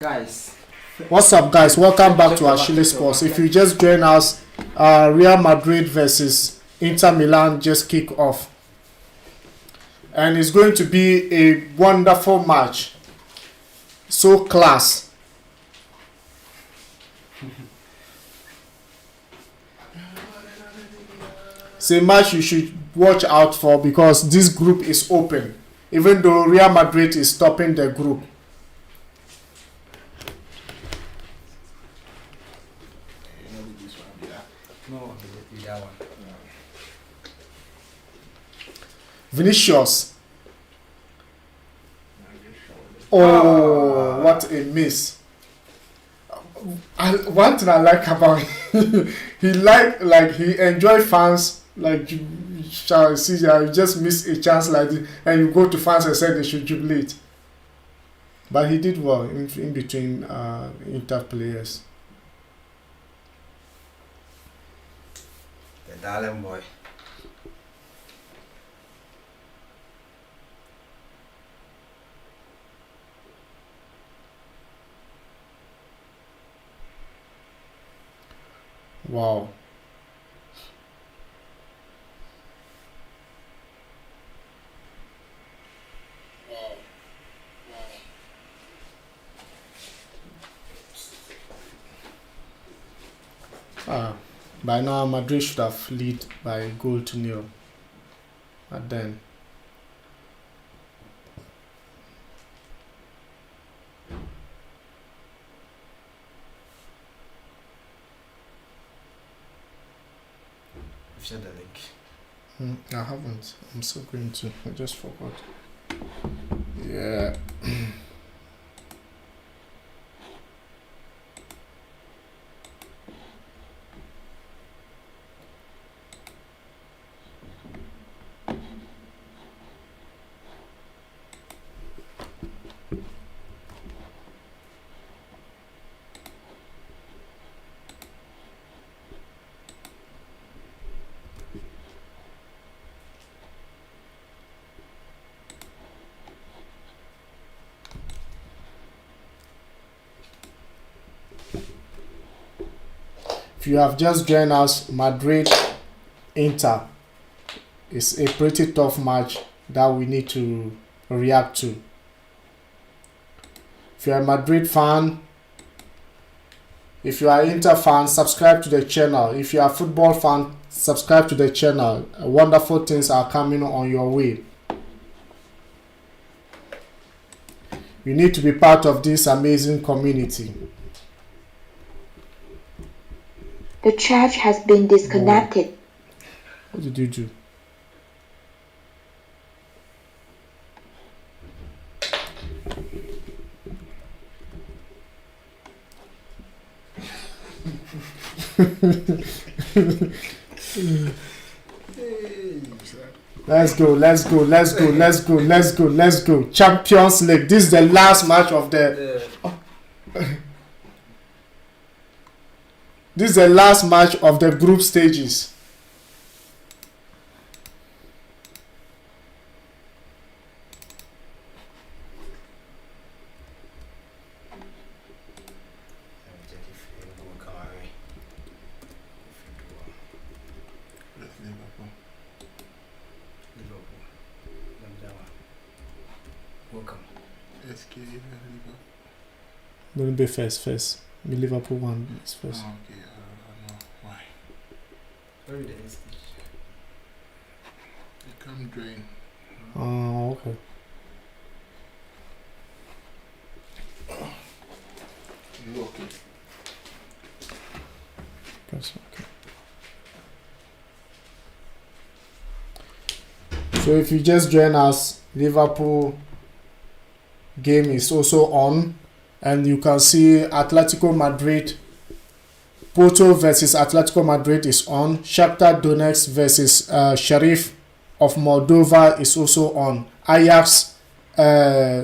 Guys, What's up, guys? Welcome back to HALLA Sports. If you just join us, Real Madrid versus Inter Milan just kick off, and it's going to be a wonderful match. So class. It's a match you should watch out for because this group is open, even though Real Madrid is topping the group. no, that one. Vinicius. Oh, what a miss. One thing I like about him, he enjoy fans like you shall see. You just miss a chance like this and you go to fans and say they should jubilate. But he did well in between Inter players. The darling boy. Wow. By now Madrid should have lead by a goal to nil. But then Share the link. I haven't. I'm still going to. I just forgot. Yeah. If you have just joined us, Madrid Inter is a pretty tough match that we need to react to. If you're a Madrid fan, if you are an Inter fan, subscribe to the channel. If you are a football fan, subscribe to the channel. Wonderful things are coming on your way. You need to be part of this amazing community. The charge has been disconnected. What did you do? Let's go. Champions League. This is the last match of the... This is the last match of the group stages. Welcome. Don't be first. Me Liverpool one is first. Oh, okay, no, why? Where is the next stage? You come drain. Oh, okay. You okay? That's okay. So if you just join us, Liverpool game is also on. And you can see Atletico Madrid, Porto versus Atletico Madrid is on. Shakhtar Donetsk versus Sheriff of Moldova is also on. Ajax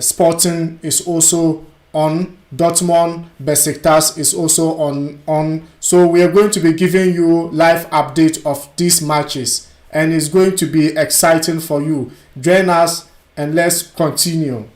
Sporting is also on. Dortmund Besiktas is also on. So we are going to be giving you live update of these matches. And it's going to be exciting for you. Join us and let's continue.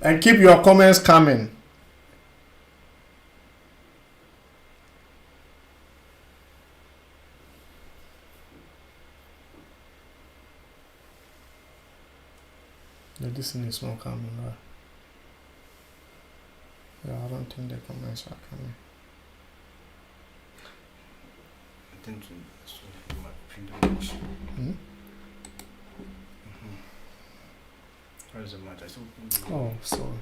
And keep your comments coming. Yeah, this thing is not coming, right? Yeah, I don't think the comments are coming. I think so my opinion is- Hmm? Where is the match? I saw. Oh, sorry.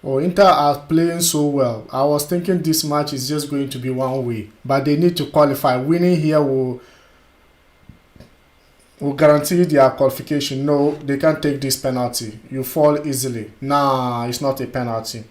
Oh, Inter are playing so well. I was thinking this match is just going to be one way, but they need to qualify. Winning here will guarantee their qualification. No, they can't take this penalty. You fall easily. Nah, it's not a penalty.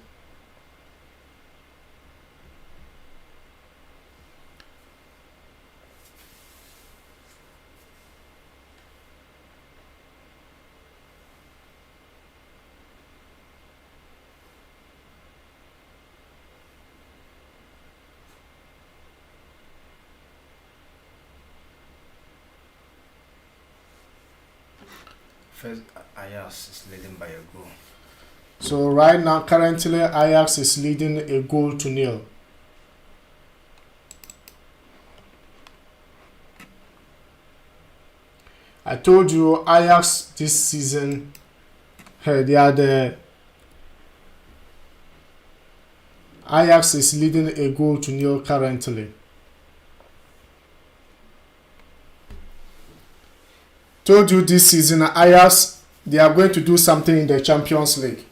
First, Ajax is leading by a goal. So right now, currently, Ajax is leading a goal to nil. I told you Ajax this season, hey, they are the Ajax is leading a goal to nil currently. Told you this season Ajax, they are going to do something in the Champions League.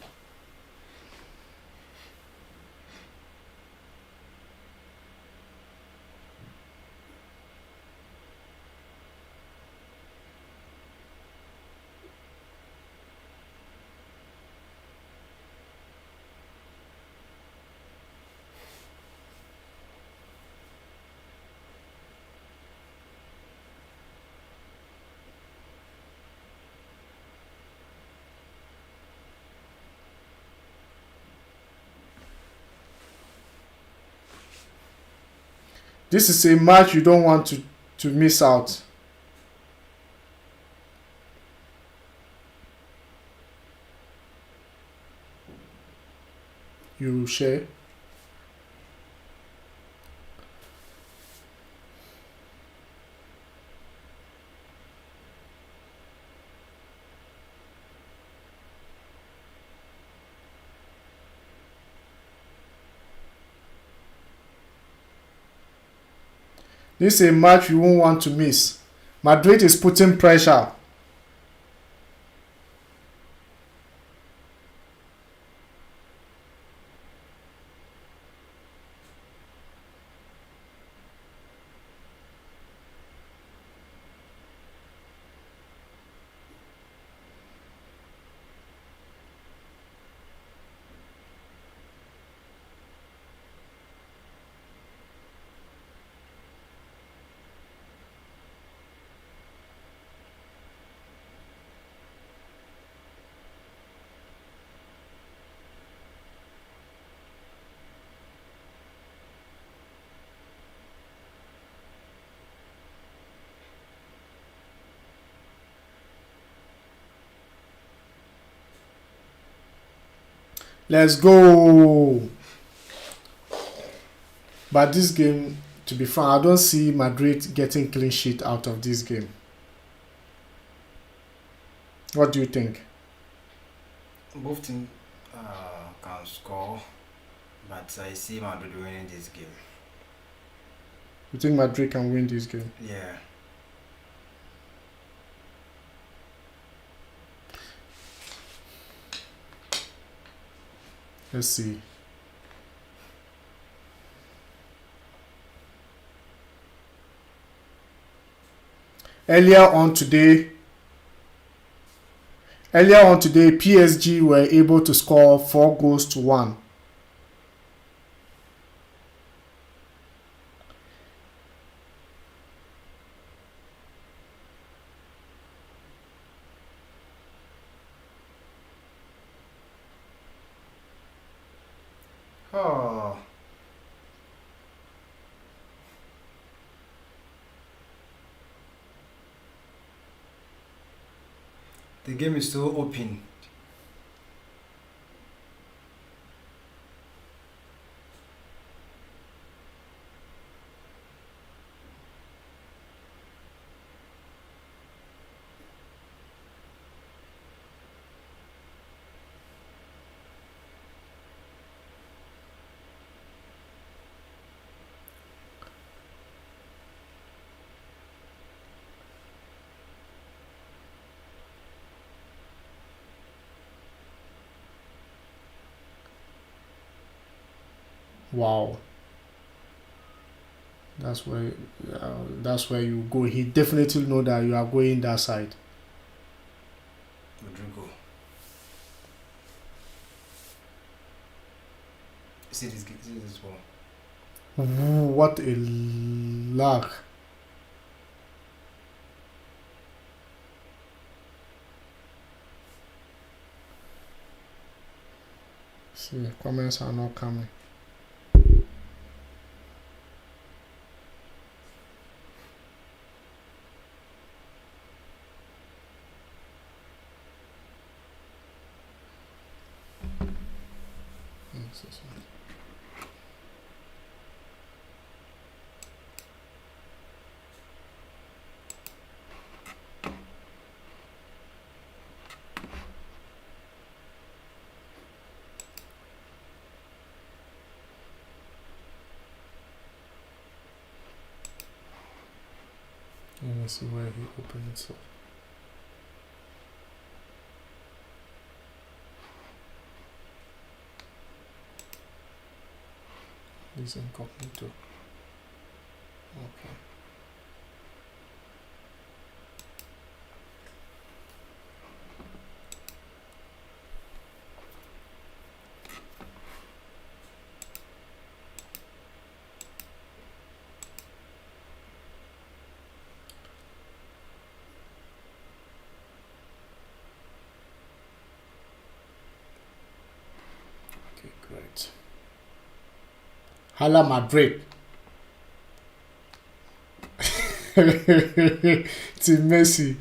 This is a match you don't want to miss out. You share. This is a match you won't want to miss. Madrid is putting pressure. Let's go. But this game, to be frank, I don't see Madrid getting clean sheet out of this game. What do you think? Both teams can score, but I see Madrid winning this game. You think Madrid can win this game? Yeah. Let's see. Earlier on today, PSG were able to score 4 goals to 1. Oh. The game is so open. Wow. That's where you go. He definitely know that you are going that side. Rodrigo. See this ball. Ooh, what a lag. See, comments are not coming. Let me see where he opened it up. This incognito. Okay. Okay, great. HALLA Madrid. Team Messi.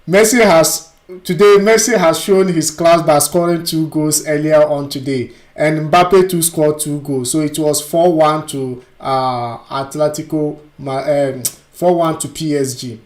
Messi has shown his class by scoring 2 goals earlier on today, and Mbappe too scored 2 goals. So it was 4-1 to Atletico, 4-1 to PSG.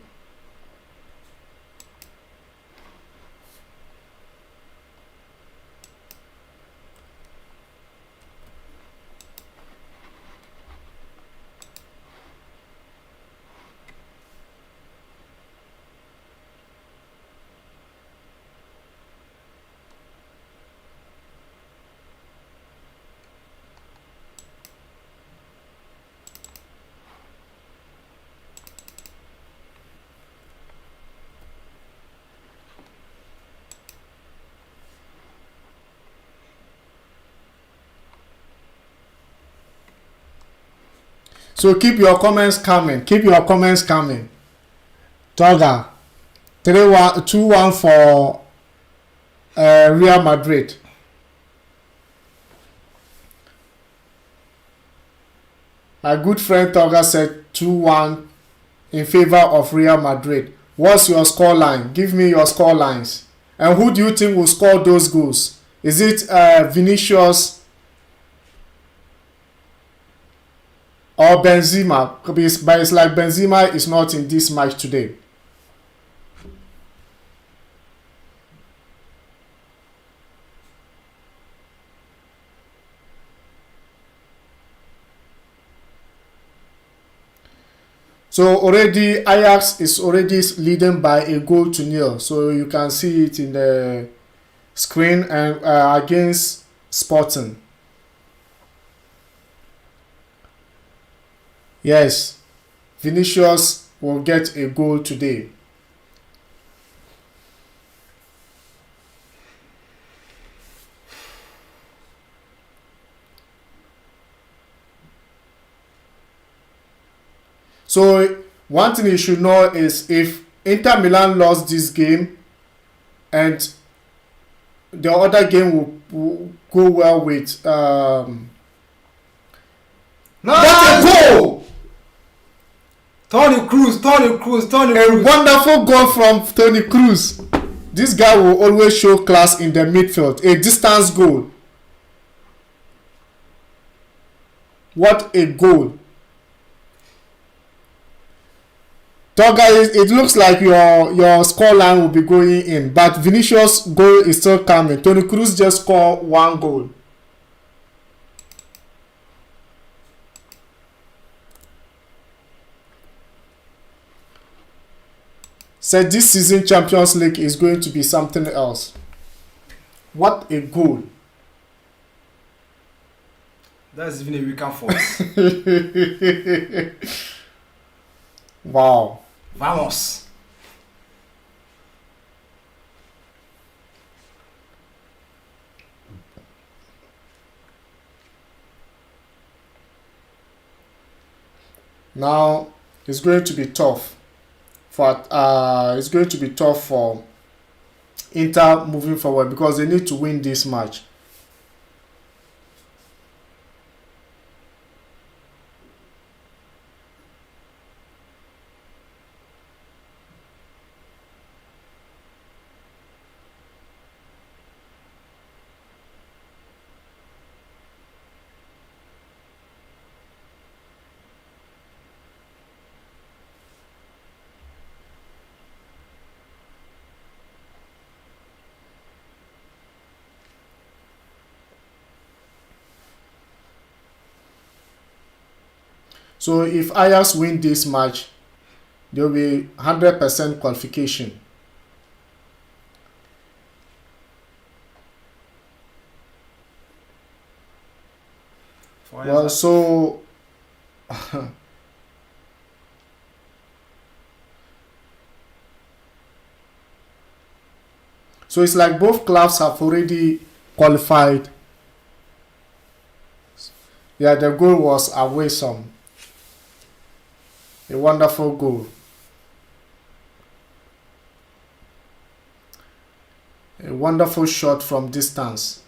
So keep your comments coming. Toga, 2-1 for Real Madrid. My good friend Toga said 2-1 in favor of Real Madrid. What's your score line? Give me your score lines. And who do you think will score those goals? Is it Vinicius or Benzema? But it's like Benzema is not in this match today. So already Ajax is already leading by a goal to nil. So you can see it in the screen and against Sporting. Yes, Vinicius will get a goal today. So one thing you should know is if Inter Milan lost this game and the other game will go well with No! what a goal! Tony Cruz. A wonderful goal from Tony Cruz. This guy will always show class in the midfield. A distance goal. What a goal. Toga, it looks like your scoreline will be going in, but Vinicius' goal is still coming. Tony Cruz just scored 1 goal. Said this season Champions League is going to be something else. What a goal. That's even a weaker force. Wow. Vamos. Now it's going to be tough for Inter moving forward because they need to win this match. So if Ajax win this match, there will be 100% qualification. Well, so so it's like both clubs have already qualified. Yeah, the goal was away some. A wonderful goal. A wonderful shot from distance.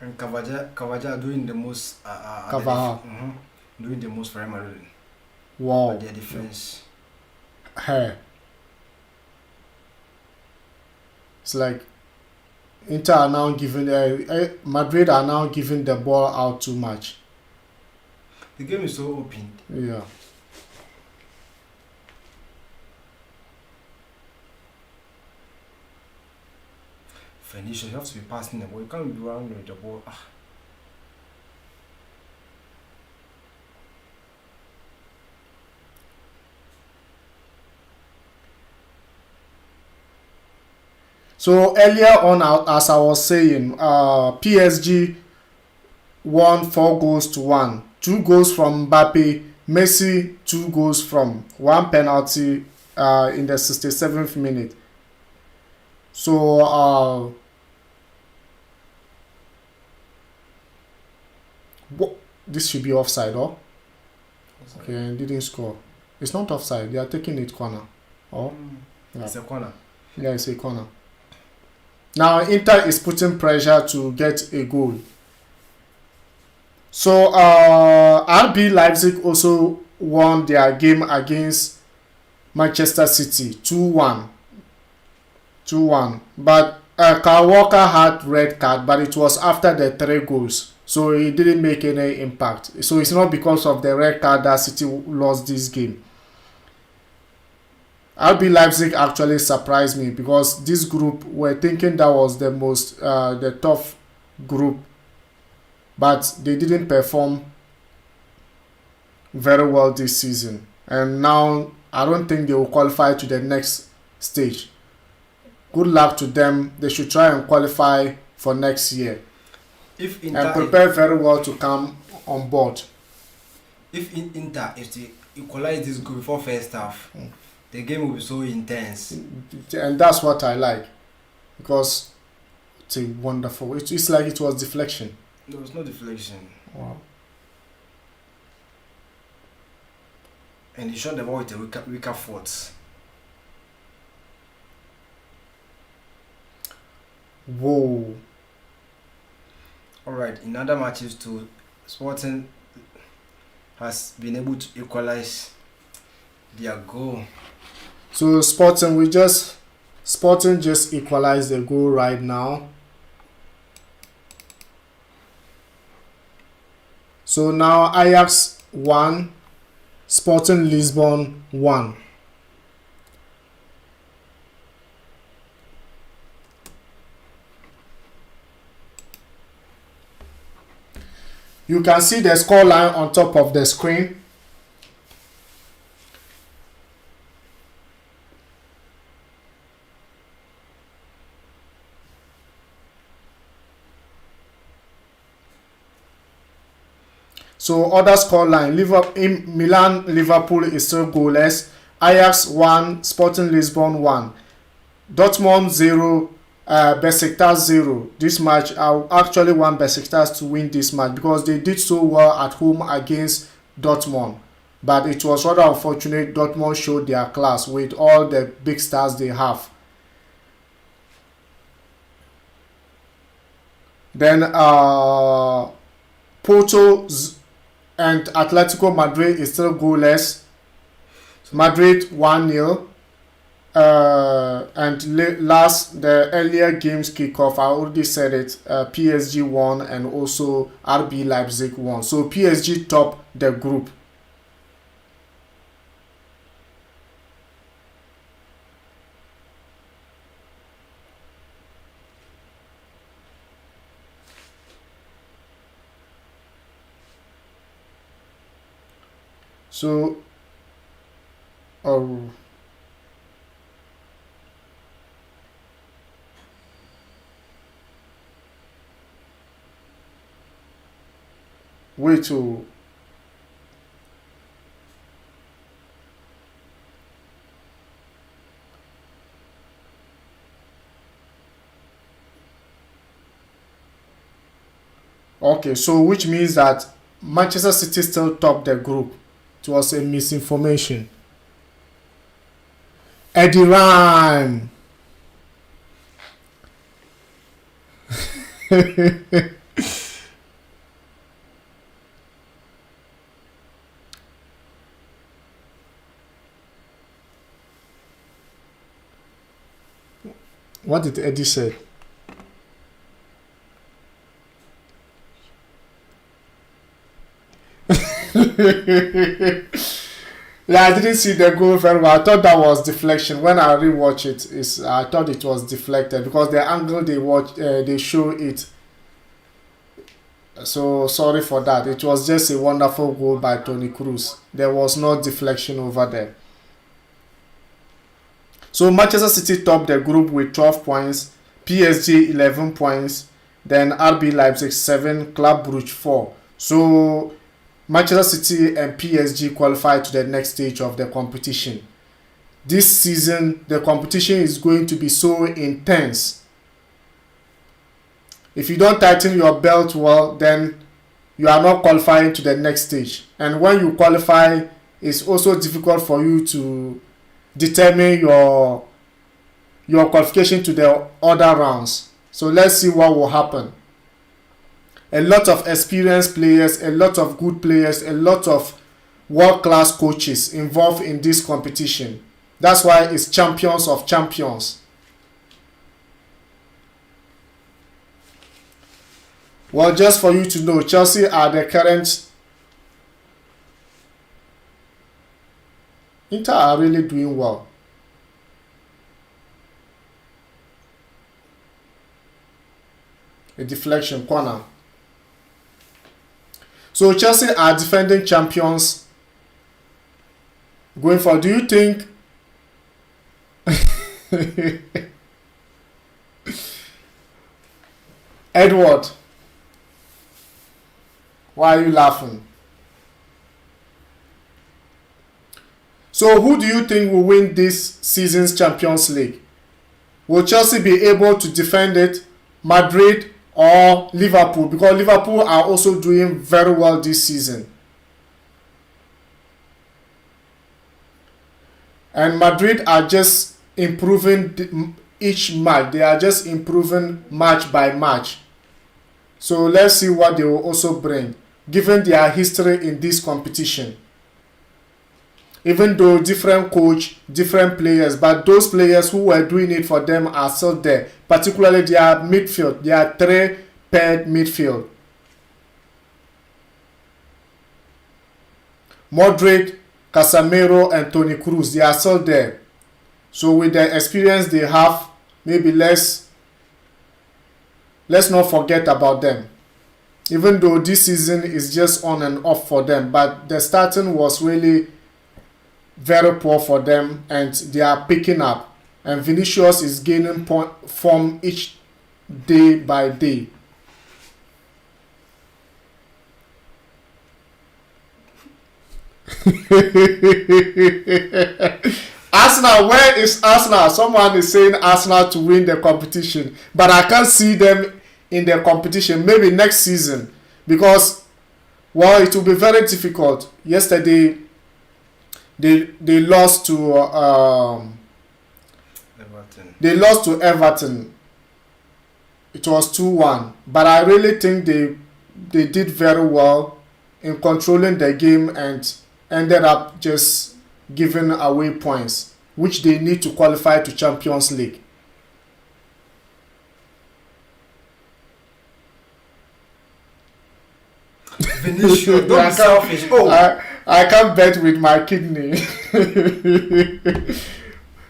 And Cavaja doing the most. Doing the most for Real Madrid. Wow. Their defense. Hey. It's like Inter are now giving Madrid are now giving the ball out too much. The game is so open. Yeah. Vinicius, you have to be passing the ball. You can't be running with the ball. So earlier on, as I was saying, PSG won 4-1. 2 goals from Mbappe, Messi 2 goals from 1 penalty in the 67th minute. So this should be offside, oh? Okay, didn't score. It's not offside. They are taking it corner. Oh, yeah. It's a corner. Yeah, it's a corner. Now Inter is putting pressure to get a goal. So RB Leipzig also won their game against Manchester City 2-1. But Kyle Walker had red card, but it was after the 3 goals, so it didn't make any impact. So it's not because of the red card that City lost this game. RB Leipzig actually surprised me because this group were thinking that was the tough group, but they didn't perform very well this season, and now I don't think they will qualify to the next stage. Good luck to them. They should try and qualify for next year and prepare very well to come on board. If Inter, if they equalize this goal before first half, the game will be so intense. And that's what I like, because it's a wonderful. It's like it was deflection. There was no deflection. Wow. And he shot the ball with a weaker foot. Whoa. Alright, in other matches too, Sporting has been able to equalize their goal. So Sporting just equalized the goal right now. So now Ajax 1, Sporting Lisbon 1. You can see the scoreline on top of the screen. So other scoreline, Milan Liverpool is still goalless. Ajax 1, Sporting Lisbon 1. Dortmund 0, Besiktas 0. This match, I actually want Besiktas to win this match because they did so well at home against Dortmund. But it was rather unfortunate Dortmund showed their class with all the big stars they have. Then Porto and Atletico Madrid is still goalless. Madrid 1-0. And the earlier games kickoff, I already said it, PSG won and also RB Leipzig won. So PSG top the group. So way to okay, so which means that Manchester City still top the group. It was a misinformation. Eddie Rhyme. What did Eddie say? Yeah, I didn't see the goal very well. I thought that was deflection. When I rewatch it, I thought it was deflected because the angle they show it. So sorry for that. It was just a wonderful goal by Toni Kroos. There was no deflection over there. So Manchester City topped the group with 12 points, PSG 11 points, then RB Leipzig 7, Club Brugge 4. So Manchester City and PSG qualified to the next stage of the competition. This season, the competition is going to be so intense. If you don't tighten your belt well, then you are not qualifying to the next stage. And when you qualify, it's also difficult for you to determine your qualification to the other rounds. So let's see what will happen. A lot of experienced players, a lot of good players, a lot of world-class coaches involved in this competition. That's why it's champions of champions. Well, just for you to know, Chelsea are the current... Inter are really doing well. A deflection corner. So Chelsea are defending champions. Going for, do you think Edward, why are you laughing? So who do you think will win this season's Champions League? Will Chelsea be able to defend it, Madrid or Liverpool? Because Liverpool are also doing very well this season. And Madrid are just improving each match. They are just improving match by match. So let's see what they will also bring, given their history in this competition. Even though different coach, different players, but those players who were doing it for them are still there. Particularly their midfield, their three-paired midfield. Modric, Casemiro, and Toni Kroos, they are still there. So with the experience they have, maybe let's not forget about them. Even though this season is just on and off for them, but the starting was really very poor for them, and they are picking up. And Vinicius is gaining form each day by day. Arsenal, where is Arsenal? Someone is saying Arsenal to win the competition, but I can't see them in the competition. Maybe next season, because it will be very difficult. Yesterday they lost to Everton. They lost to Everton. It was 2-1, but I really think they did very well in controlling the game and ended up just giving away points, which they need to qualify to Champions League. Vinicius, don't be selfish. Oh, I can't bet with my kidney.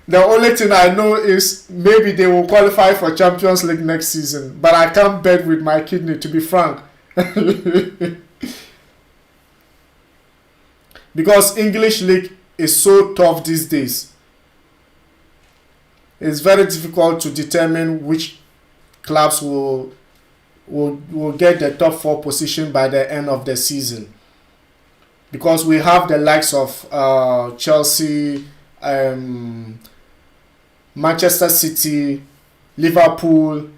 The only thing I know is maybe they will qualify for Champions League next season, but I can't bet with my kidney, to be frank. Because English League is so tough these days. It's very difficult to determine which clubs will get the top 4 position by the end of the season. Because we have the likes of Chelsea, Manchester City, Liverpool.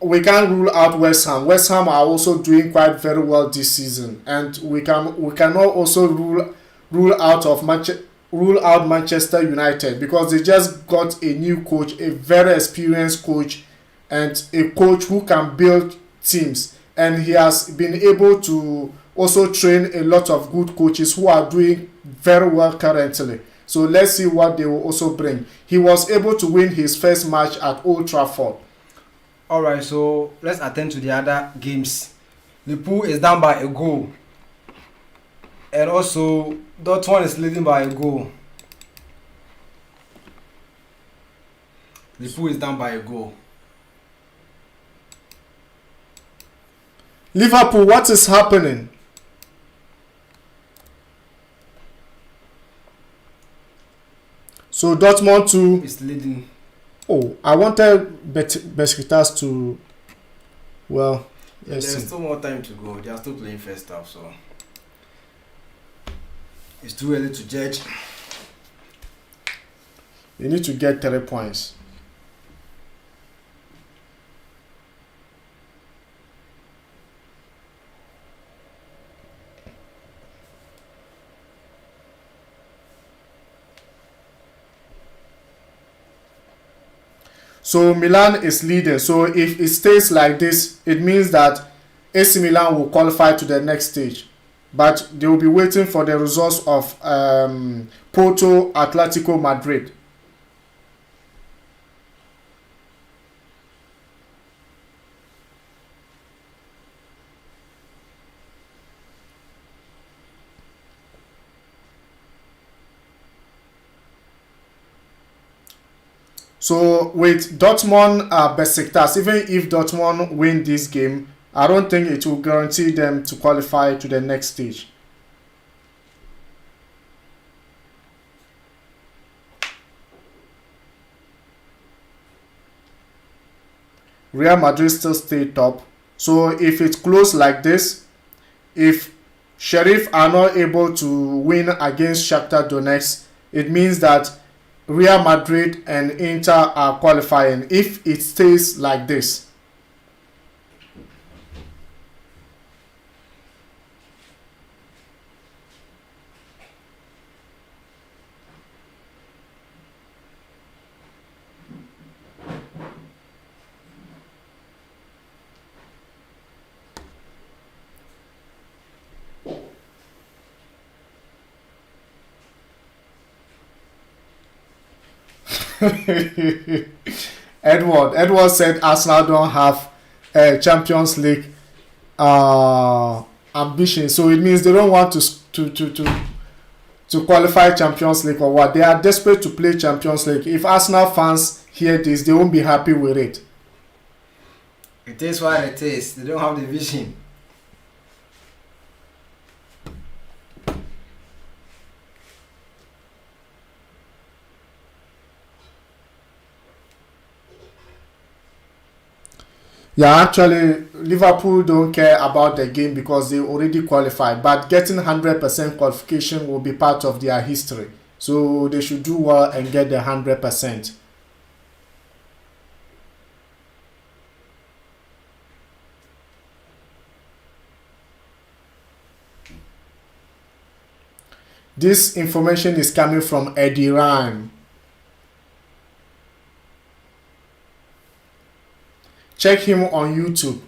We can't rule out West Ham. West Ham are also doing quite very well this season, and we cannot also rule out Manchester United, because they just got a new coach, a very experienced coach, and a coach who can build teams, and he has been able to also train a lot of good coaches who are doing very well currently. So let's see what they will also bring. He was able to win his first match at Old Trafford. alright, so let's attend to the other games. Liverpool is down by a goal. And also, Dortmund is leading by a goal. Liverpool is down by a goal. Liverpool, what is happening? So Dortmund too Is leading. Oh, I wanted Besiktas to. Well, yes. There's still more time to go. They are still playing first half, so it's too early to judge. You need to get 3 points. So Milan is leading. So if it stays like this, it means that AC Milan will qualify to the next stage. But they will be waiting for the results of Porto, Atletico Madrid. So with Dortmund, Besiktas, even if Dortmund win this game, I don't think it will guarantee them to qualify to the next stage. Real Madrid still stay top. So if it's close like this, if Sheriff are not able to win against Shakhtar Donetsk, it means that Real Madrid and Inter are qualifying if it stays like this. Edward said Arsenal don't have a Champions League ambition, so it means they don't want to qualify Champions League or what. They are desperate to play Champions League. If Arsenal fans hear this, they won't be happy with it. It is what it is. They don't have the vision. Yeah, actually, Liverpool don't care about the game because they already qualified. But getting 100% qualification will be part of their history. So they should do well and get the 100%. This information is coming from Eddie Ryan. Check him on YouTube.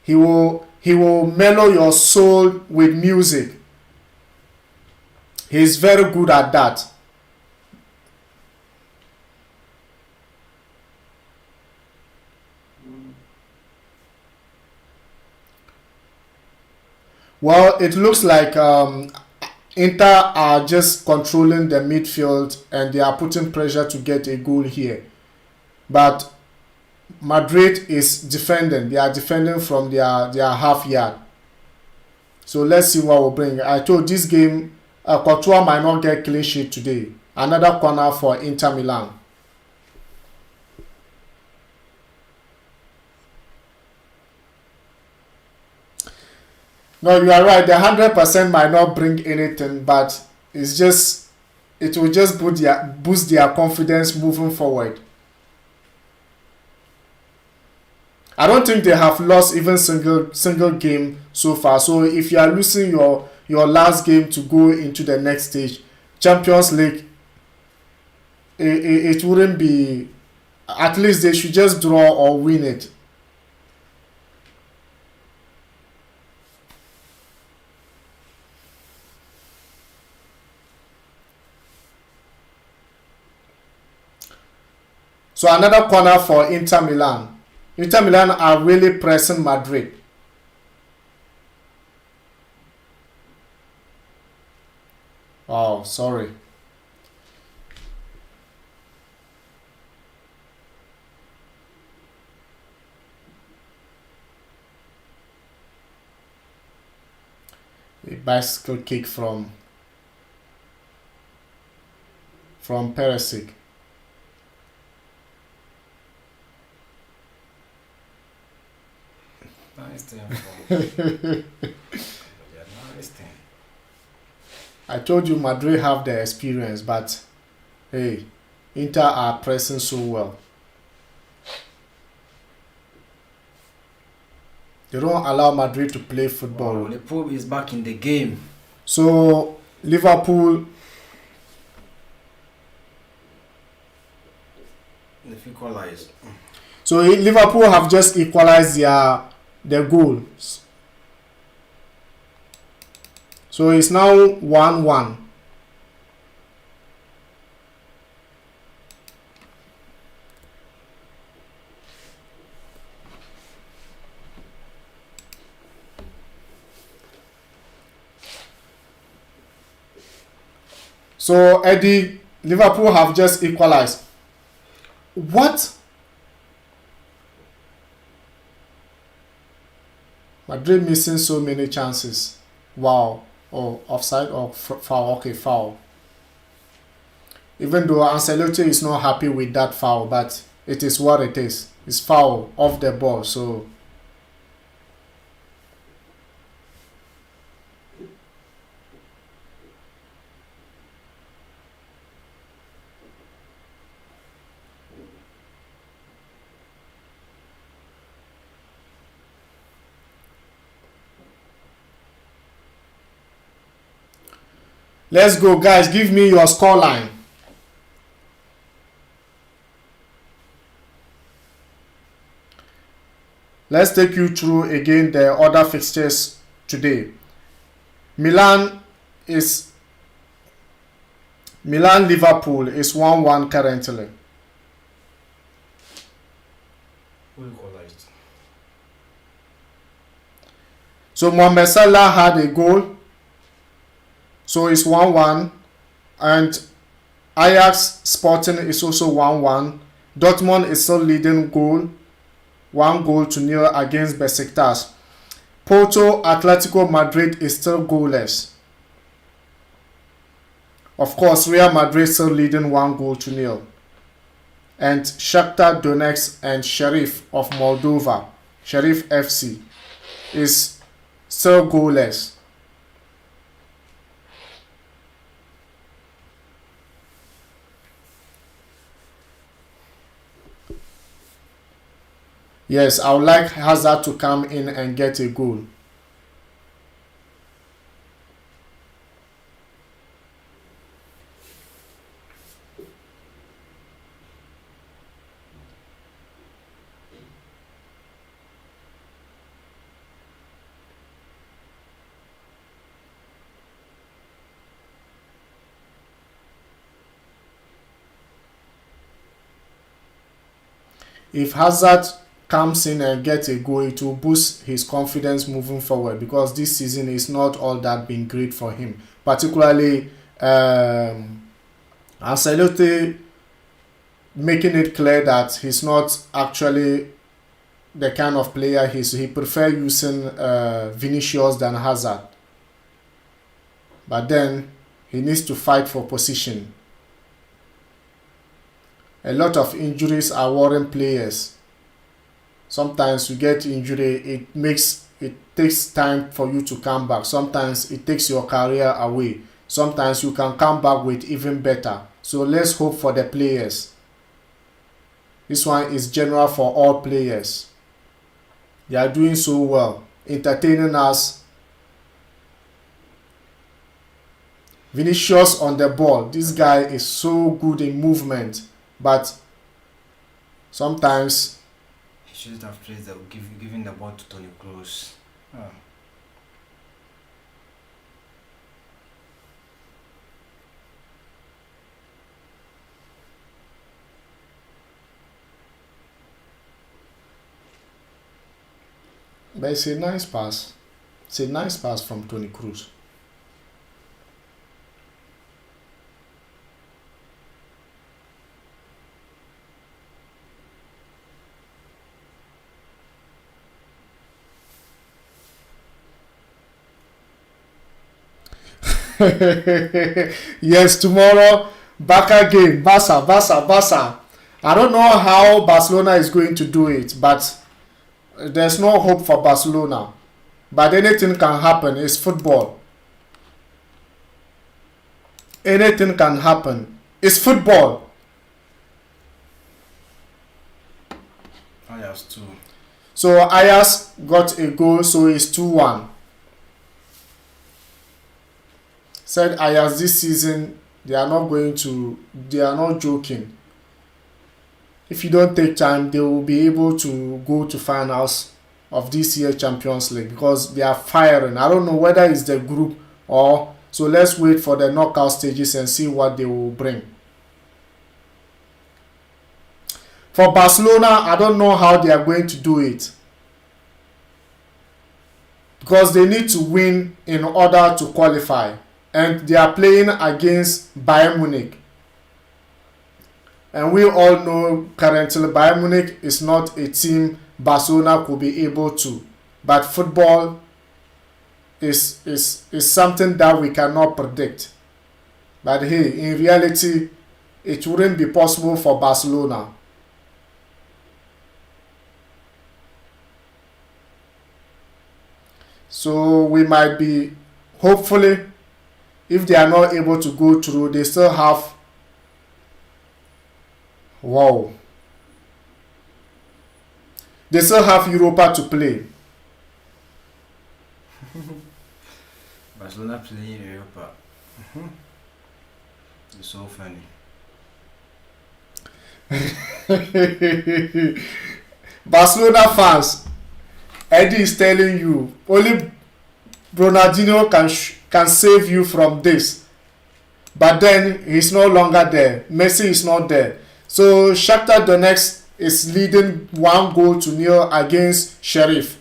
He will mellow your soul with music. He's very good at that. Well, it looks like Inter are just controlling the midfield and they are putting pressure to get a goal here. But Madrid is defending. They are defending from their half yard. So let's see what will bring. I told this game, Courtois might not get clean sheet today. Another corner for Inter Milan. No, you are right. The 100% might not bring anything, but it will just boost their confidence moving forward. I don't think they have lost even single game so far. So if you are losing your last game to go into the next stage, Champions League, it wouldn't be. At least they should just draw or win it. So another corner for Inter Milan. Inter Milan are really pressing Madrid. Oh, sorry. A bicycle kick from Perisic. Nice thing. Nice thing. I told you Madrid have the experience, but hey, Inter are pressing so well. They don't allow Madrid to play football. Oh, the Pope is back in the game. So Liverpool, If you equalize. so Liverpool have just equalized their goals. So it's now 1-1. So Eddie, Liverpool have just equalized. What? Madrid missing so many chances. Wow. Oh, offside or foul? Okay, foul. Even though Ancelotti is not happy with that foul, but it is what it is. It's foul off the ball, so let's go, guys. Give me your scoreline. Let's take you through again the other fixtures today. Milan is Milan Liverpool is 1-1 currently. Who equalized? So Mohamed Salah had a goal. So it's 1-1. And Ajax Sporting is also 1-1. Dortmund is still leading 1-0 against Besiktas. Porto Atletico Madrid is still goalless. Of course, Real Madrid still leading 1-0. And Shakhtar Donetsk and Sheriff of Moldova, Sheriff FC, is still goalless. Yes, I would like Hazard to come in and get a goal. If Hazard comes in and gets a goal, it will boost his confidence moving forward, because this season is not all that been great for him. Particularly Ancelotti making it clear that he's not actually the kind of player he prefers using Vinicius than Hazard. But then he needs to fight for position. A lot of injuries are worrying players. Sometimes you get injury, it takes time for you to come back. Sometimes it takes your career away. Sometimes you can come back with even better. So let's hope for the players. This one is general for all players. They are doing so well, entertaining us. Vinicius on the ball. This guy is so good in movement, but sometimes He should have played giving the ball to Toni Kroos. but it's a nice pass. It's a nice pass from Toni Kroos. Yes, tomorrow Barca game, Barca. I don't know how Barcelona is going to do it, but there's no hope for Barcelona. But anything can happen. It's football. Anything can happen. It's football. Ajax too. So Ajax got a goal, so it's 2-1. Said Ajax this season, they are not joking. If you don't take time, they will be able to go to finals of this year's Champions League, because they are firing. I don't know whether it's the group or so. Let's wait for the knockout stages and see what they will bring. For Barcelona, I don't know how they are going to do it, because they need to win in order to qualify, and they are playing against Bayern Munich. And we all know currently Bayern Munich is not a team Barcelona could be able to. But football is something that we cannot predict. But hey, in reality, it wouldn't be possible for Barcelona. So we might be, hopefully, if they are not able to go through, they still have, they still have Europa to play. Barcelona playing Europa. It's so funny. Barcelona fans, Eddie is telling you, only Ronaldinho can save you from this. but then he's no longer there. Messi is not there. So Shakhtar Donetsk is leading 1-0 against Sheriff.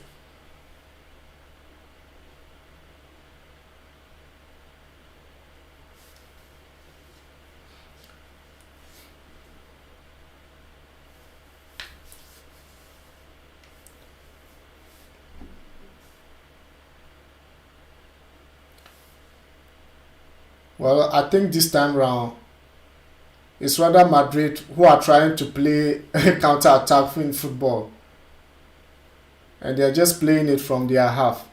Well, I think this time round it's rather Madrid who are trying to play counter-attacking football, and they're just playing it from their half.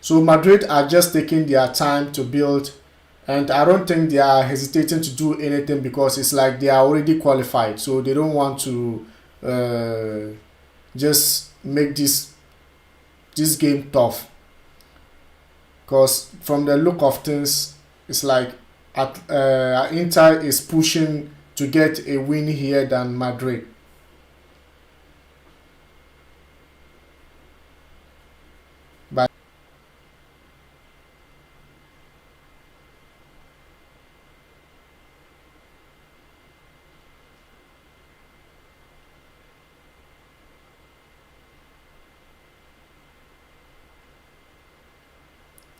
So Madrid are just taking their time to build, and I don't think they are hesitating to do anything because it's like they are already qualified, so they don't want to just make this game tough. Because from the look of things, it's like Inter is pushing to get a win here than Madrid. But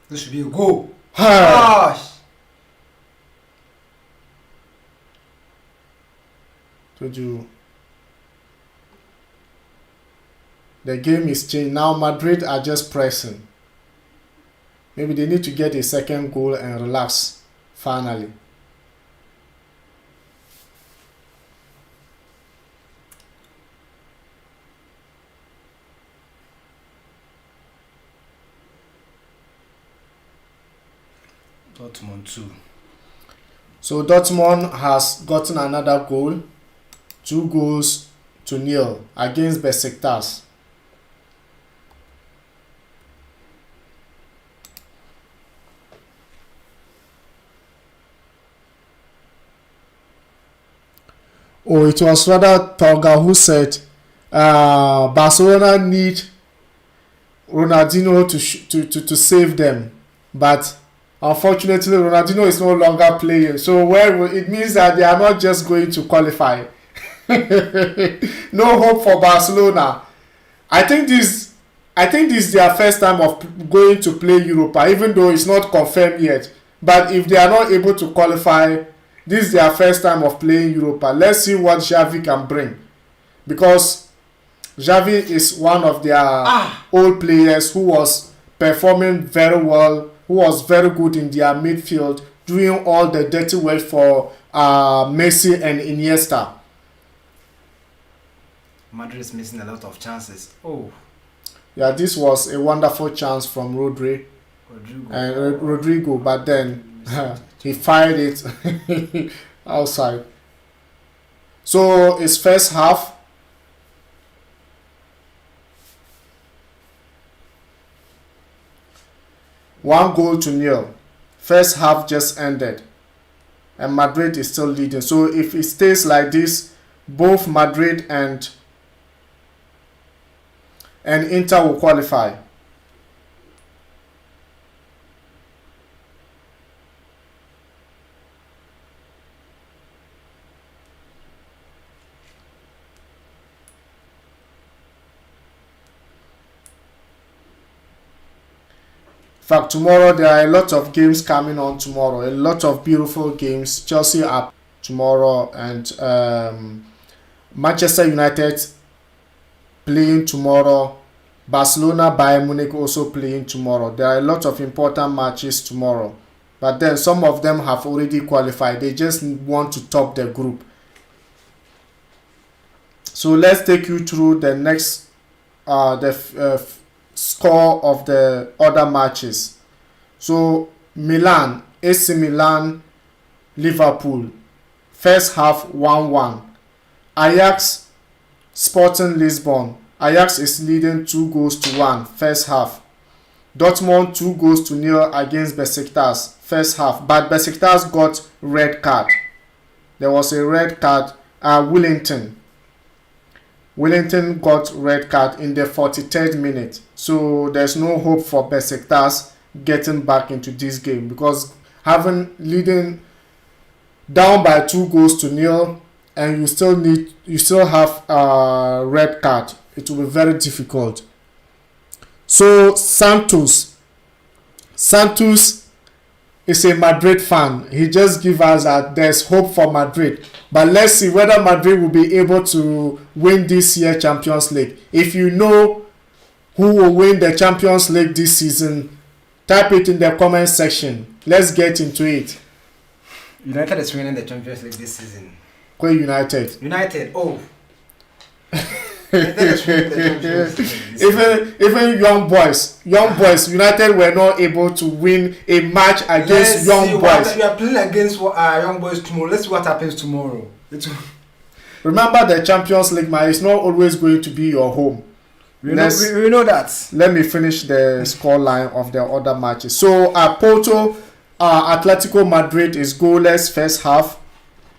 This should be a goal. Gosh. told you the game is changed now. Madrid are just pressing. Maybe they need to get a second goal and relax finally. Dortmund 2. So Dortmund has gotten another goal, 2-0 against Besiktas. Oh, it was rather Tolga who said Barcelona need Ronaldinho to save them, but unfortunately Ronaldinho is no longer playing. So it means that they are not just going to qualify. No hope for Barcelona. I think this is their first time of going to play Europa, even though it's not confirmed yet. But if they are not able to qualify, this is their first time of playing Europa. Let's see what Xavi can bring, because Xavi is one of their old players who was performing very well, who was very good in their midfield, doing all the dirty work for Messi and Iniesta. Madrid is missing a lot of chances. Oh, Yeah, this was a wonderful chance from Rodrigo, but then he fired it outside. So it's first half. One goal to nil. First half just ended, and Madrid is still leading. So if it stays like this, both Madrid and Inter will qualify. In fact, tomorrow there are a lot of games coming on tomorrow. A lot of beautiful games. Chelsea up tomorrow, and Manchester United playing tomorrow. Barcelona, Bayern Munich also playing tomorrow. There are a lot of important matches tomorrow. But then some of them have already qualified. They just want to top the group. So let's take you through the next score of the other matches. So Milan, AC Milan, Liverpool. First half 1-1. Ajax, Sporting Lisbon. Ajax is leading 2-1 first half. Dortmund 2-0 against Besiktas first half, but Besiktas got red card. There was a red card. Wellington got red card in the 43rd minute. So there's no hope for Besiktas getting back into this game, because having leading down by 2-0 and you still have a red card, it will be very difficult. So Santos is a Madrid fan. He just gives us that there's hope for Madrid. But let's see whether Madrid will be able to win this year Champions League. If you know who will win the Champions League this season, type it in the comment section. Let's get into it. United is winning the Champions League this season. Quay United. Oh. United is winning the Champions League. Even young boys, United were not able to win a match against young boys. We are playing against young boys tomorrow. Let's see what happens tomorrow. Remember, the Champions League match is not always going to be your home. We know that. Let me finish the scoreline of the other matches. So Porto, Atletico Madrid is goalless first half,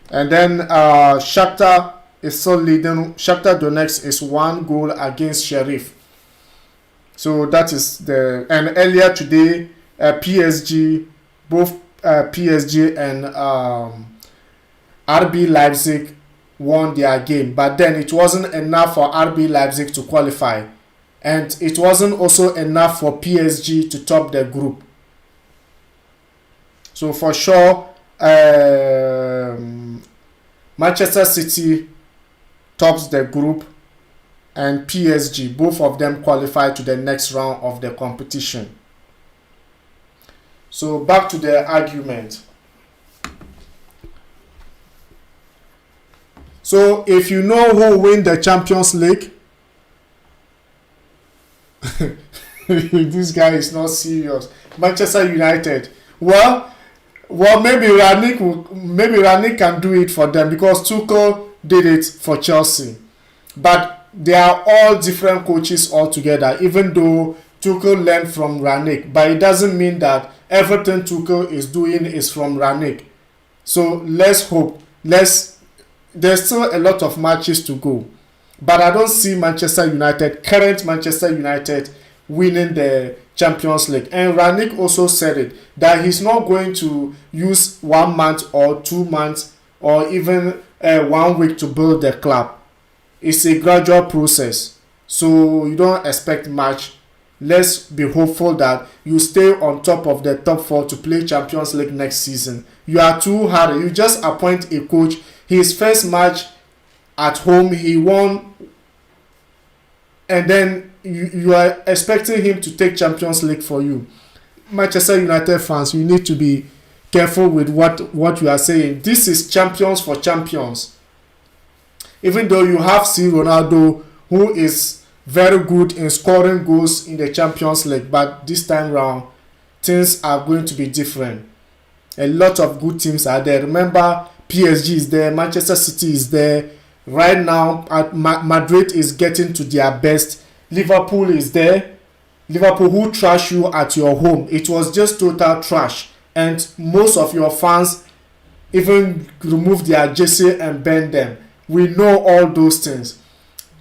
and then Shakhtar is still leading. Shakhtar Donetsk is 1 goal against Sheriff. So that is and earlier today, PSG, both PSG and RB Leipzig won their game, but then it wasn't enough for RB Leipzig to qualify, and it wasn't also enough for PSG to top the group. So for sure, Manchester City tops the group, and PSG, both of them qualify to the next round of the competition. So back to the argument. So if you know who will win the Champions League, this guy is not serious. Manchester United. Well, maybe Ranić can do it for them, because Tuchel did it for Chelsea. But they are all different coaches altogether, even though Tuchel learned from Ranić. But it doesn't mean that everything Tuchel is doing is from Ranić. So let's hope. There's still a lot of matches to go. But I don't see current Manchester United, winning the Champions League. And Ranić also said it, that he's not going to use 1 month or 2 months or even 1 week to build the club. It's a gradual process. So you don't expect much. Let's be hopeful that you stay on top of the top 4 to play Champions League next season. You are too hard. You just appoint a coach. His first match at home, he won, and then you are expecting him to take Champions League for you. Manchester United fans, you need to be careful with what you are saying. This is champions for champions. Even though you have C. Ronaldo, who is very good in scoring goals in the Champions League, but this time round, things are going to be different. A lot of good teams are there. Remember, PSG is there, Manchester City is there. Right now, Madrid is getting to their best. Liverpool is there. Liverpool, who trash you at your home. It was just total trash. And most of your fans even remove their jersey and bend them. We know all those things.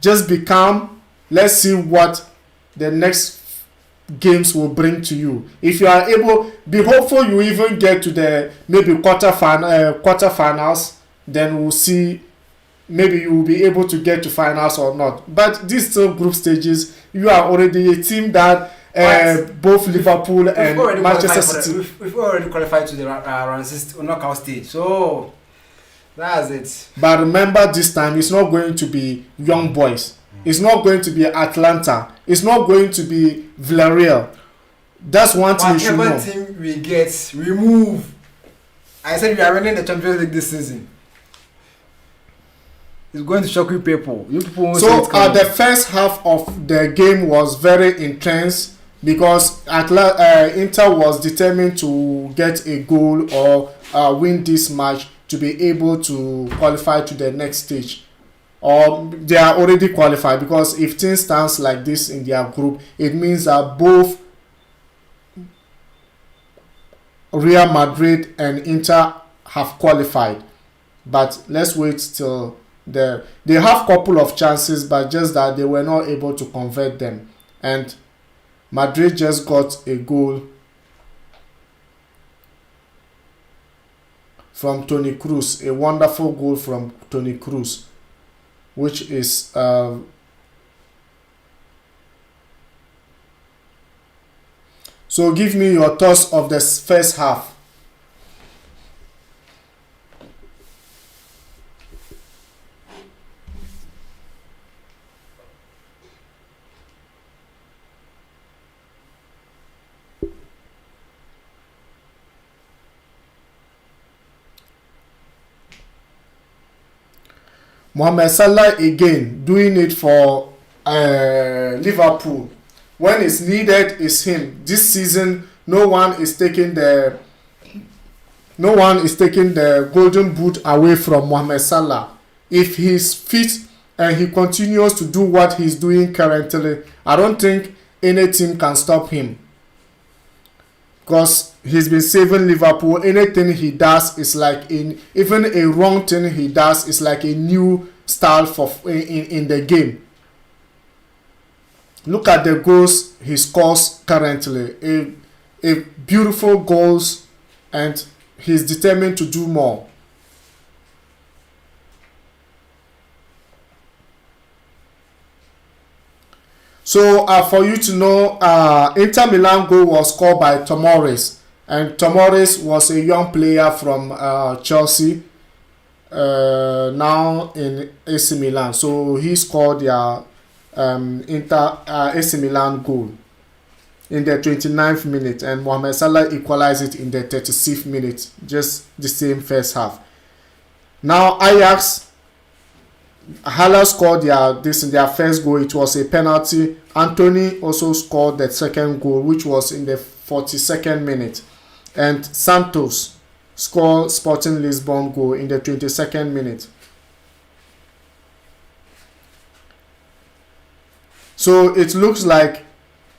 Just be calm. Let's see what the next games will bring to you. If you are able, be hopeful you even get to the maybe quarterfinals, then we'll see. Maybe you will be able to get to finals or not. But these still group stages. You are already a team that both Liverpool and Manchester City. We've already qualified to the knockout stage. So that's it. But remember, this time it's not going to be young boys. It's not going to be Atlanta. It's not going to be Villarreal. That's one thing you should know. Whatever team we get, remove. I said we are winning the Champions League this season. It's going to shock you people. You people won't So the first half of the game was very intense. because Inter was determined to get a goal or win this match to be able to qualify to the next stage, or they are already qualified, because if things stands like this in their group, it means that both Real Madrid and Inter have qualified. But let's wait till they have couple of chances, but just that they were not able to convert them, and Madrid just got a goal from Toni Kroos, a wonderful goal from Toni Kroos, which is so give me your thoughts of the first half. Mohamed Salah again doing it for Liverpool. When it's needed, it's him. This season, no one is taking the golden boot away from Mohamed Salah. If he's fit and he continues to do what he's doing currently, I don't think any team can stop him, because he's been saving Liverpool. Anything he does is like even a wrong thing he does is like a new style in the game. Look at the goals he scores currently. A beautiful goals, and he's determined to do more. So for you to know, Inter Milan goal was scored by Tomores, and Tomores was a young player from Chelsea, now in AC Milan. So he scored their AC Milan goal in the 29th minute, and Mohamed Salah equalized it in the 36th minute, just the same first half. Now Ajax, HALLA scored their first goal. It was a penalty. Anthony also scored the second goal, which was in the 42nd minute, and Santos scored Sporting Lisbon goal in the 22nd minute. So it looks like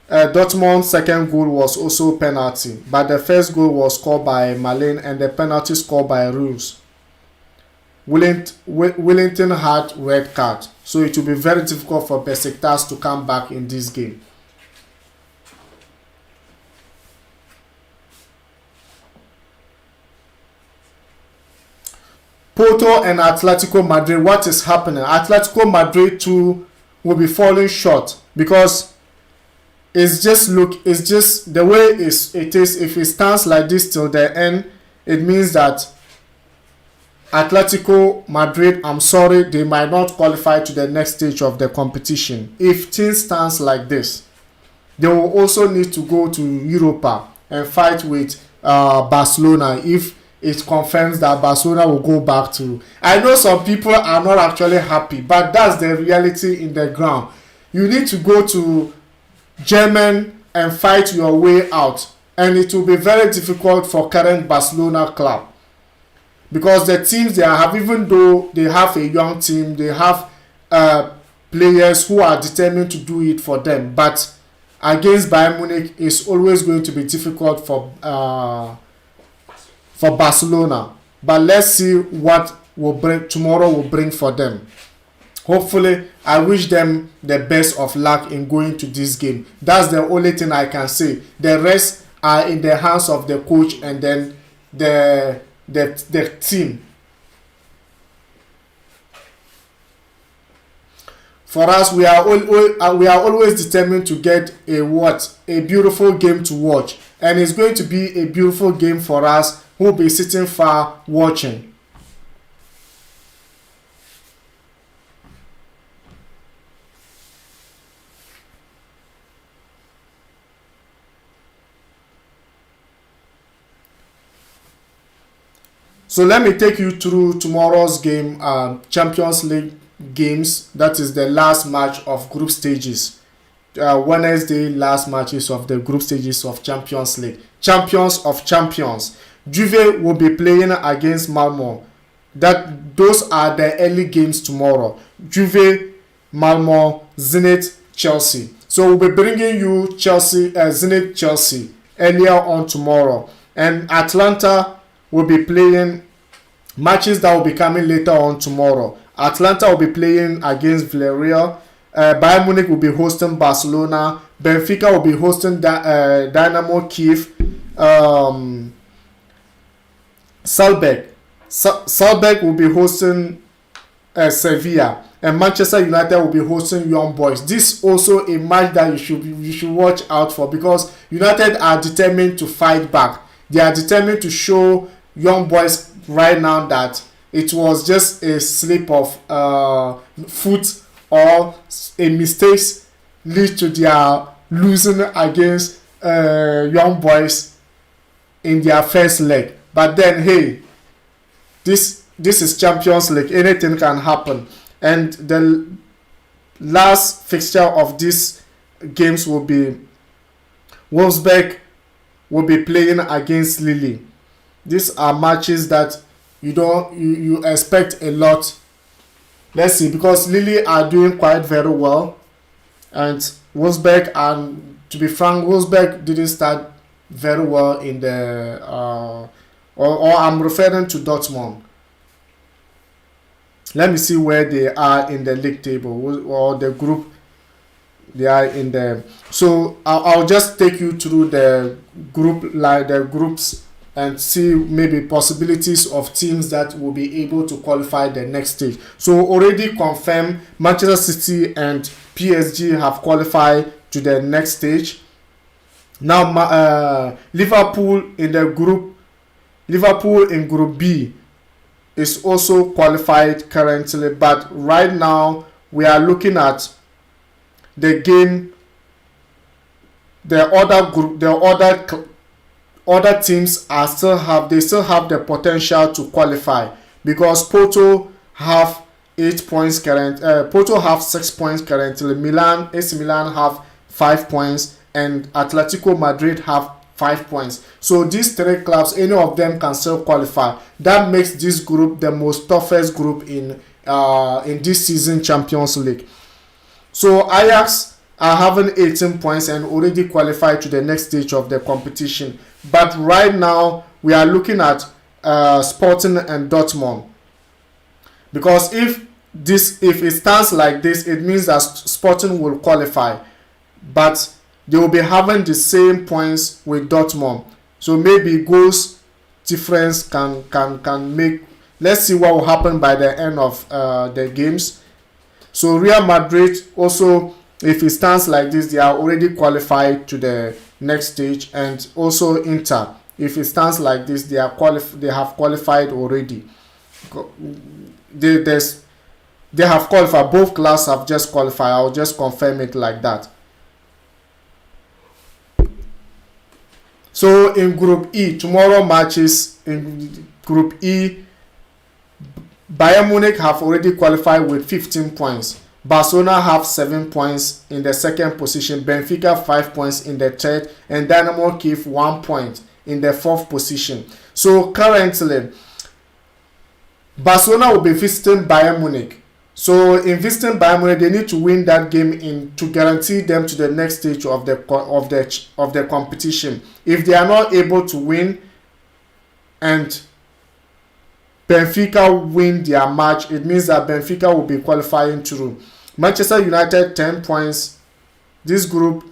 Dortmund's second goal was also penalty, but the first goal was scored by Milan and the penalty scored by Reus. Wellington had red card, so it will be very difficult for Besiktas to come back in this game. Porto and Atletico Madrid, what is happening? Atletico Madrid too will be falling short, because it's just the way it is. If it stands like this till the end, it means that Atletico Madrid, I'm sorry, they might not qualify to the next stage of the competition. If things stands like this, they will also need to go to Europa and fight with Barcelona if it confirms that Barcelona will go back to. I know some people are not actually happy, but that's the reality in the ground. You need to go to Germany and fight your way out, and it will be very difficult for current Barcelona club, because the teams they have, even though they have a young team, they have players who are determined to do it for them, but against Bayern Munich it's always going to be difficult for Barcelona. But let's see what tomorrow will bring for them. Hopefully, I wish them the best of luck in going to this game. That's the only thing I can say. The rest are in the hands of the coach and then the team. For us, we are always determined to get a beautiful game to watch, and it's going to be a beautiful game for us who will be sitting far watching. So let me take you through tomorrow's game, Champions League games. That is the last match of group stages. Wednesday last matches of the group stages of Champions League. Champions of champions. Juve will be playing against Malmo. Those are the early games tomorrow. Juve, Malmo, Zenit, Chelsea. So we'll be bringing you Zenit, Chelsea earlier on tomorrow. And Atlanta will be playing matches that will be coming later on tomorrow. Atlanta will be playing against Villarreal. Bayern Munich will be hosting Barcelona. Benfica will be hosting Dynamo Kiev. Salzburg will be hosting Sevilla, and Manchester United will be hosting Young Boys. This also a match that you should watch out for, because United are determined to fight back. They are determined to show Young Boys right now that it was just a slip of foot or a mistake lead to their losing against Young Boys in their first leg. But then, hey, this is Champions League. Anything can happen. And the last fixture of these games will be Wolfsburg will be playing against Lille. These are matches that you expect a lot. Let's see, because Lille are doing quite very well, and Wolfsburg, and to be frank, Wolfsburg didn't start very well in the or I'm referring to Dortmund. Let me see where they are in the league table or the group they are in the. So I'll just take you through the groups and see maybe possibilities of teams that will be able to qualify the next stage. So already confirmed, Manchester City and PSG have qualified to the next stage. Now Liverpool in Group B is also qualified currently, but right now we are looking at the game. The other teams still have the potential to qualify, because Porto have 8 points Porto have 6 points currently. AC Milan have 5 points, and Atletico Madrid have 5 points. So these three clubs, any of them can still qualify. That makes this group the most toughest group in this season Champions League. So Ajax are having 18 points and already qualified to the next stage of the competition. But right now we are looking at Sporting and Dortmund, because if it stands like this, it means that Sporting will qualify, but they will be having the same points with Dortmund. So maybe goals difference can make. Let's see what will happen by the end of the games. So Real Madrid also, if it stands like this, they are already qualified to the next stage, and also Inter, if it stands like this, they have qualified already. They have qualified. Both clubs have just qualified. I'll just confirm it like that. So in Group E, tomorrow matches in Group E, Bayern Munich have already qualified with 15 points. Barcelona have 7 points in the second position. Benfica 5 points in the third, and Dynamo Kiev 1 point in the fourth position. So currently, Barcelona will be visiting Bayern Munich. So in visiting Bayern Munich, they need to win that game to guarantee them to the next stage of the competition. If they are not able to win, and Benfica win their match, it means that Benfica will be qualifying through. Manchester United 10 points. This group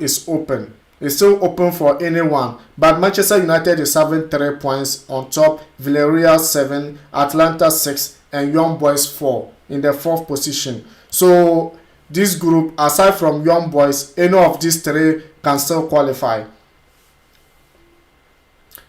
is open. It's still open for anyone, but Manchester United is having 3 points on top. Villarreal 7, Atlanta 6, and Young Boys 4 in the fourth position. So this group, aside from Young Boys, any of these three can still qualify.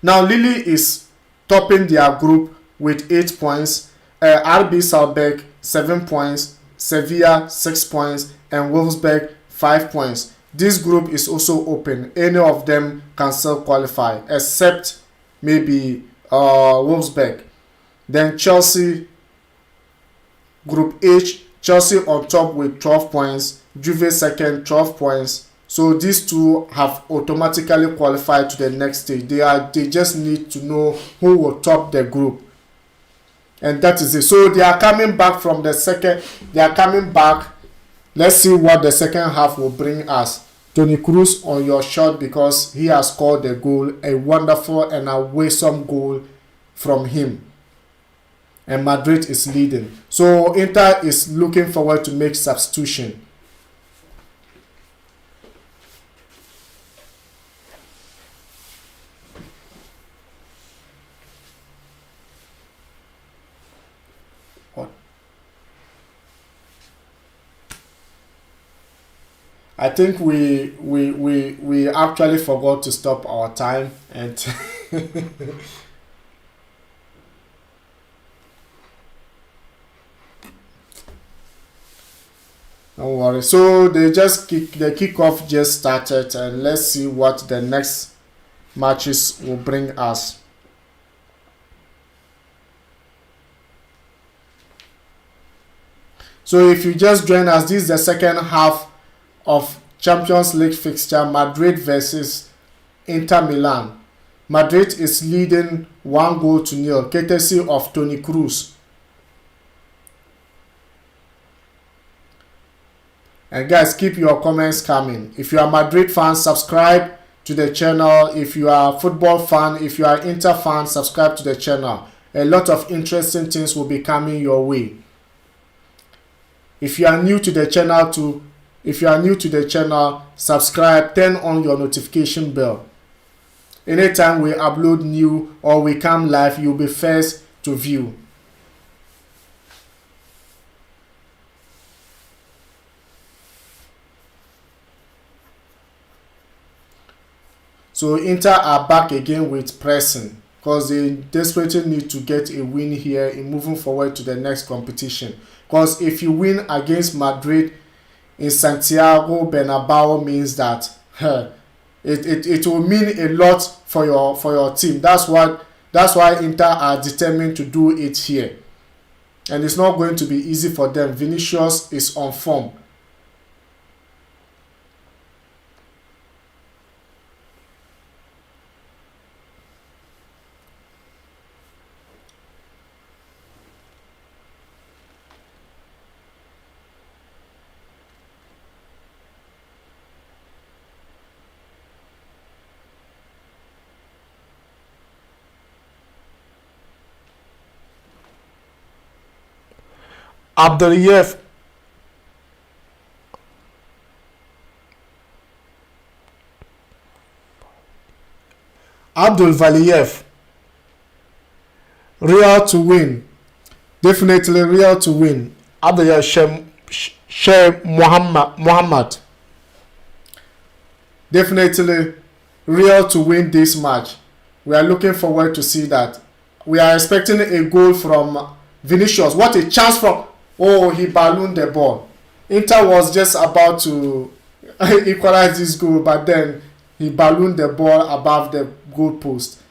Now Lille is topping their group with 8 points. RB Salzburg 7 points, Sevilla 6 points, and Wolfsburg 5 points. This group is also open. Any of them can still qualify, except maybe Wolfsburg. Then Chelsea, Group H, Chelsea on top with 12 points. Juve second, 12 points. So these two have automatically qualified to the next stage. They just need to know who will top the group. And that is it. So they are coming back from the second. They are coming back. Let's see what the second half will bring us. Toni Kroos on your shot, because he has scored the goal. A wonderful and awesome goal from him. And Madrid is leading. So Inter is looking forward to make substitution. I think we actually forgot to stop our time, and don't worry. So the kickoff just started, and let's see what the next matches will bring us. So if you just join us, this is the second half of Champions League fixture, Madrid versus Inter Milan. Madrid is leading 1-0, courtesy of Toni Kroos. And guys, keep your comments coming. If you are Madrid fan, subscribe to the channel. If you are a football fan, if you are Inter fan, subscribe to the channel. A lot of interesting things will be coming your way. If you are new to the channel, subscribe, turn on your notification bell. Anytime we upload new or we come live, you'll be first to view. So Inter are back again with pressing, because they desperately need to get a win here in moving forward to the next competition. Because if you win against Madrid in Santiago Bernabéu, means that it will mean a lot for your team. That's why Inter are determined to do it here, and it's not going to be easy for them. Vinicius is on form. Abdul Valiev. Real to win. Definitely Real to win. Abdul Sheikh Muhammad. Definitely Real to win this match. We are looking forward to see that. We are expecting a goal from Vinicius. What a chance from... Oh, he ballooned the ball. Inter was just about to equalize this goal, but then he ballooned the ball above the goal post.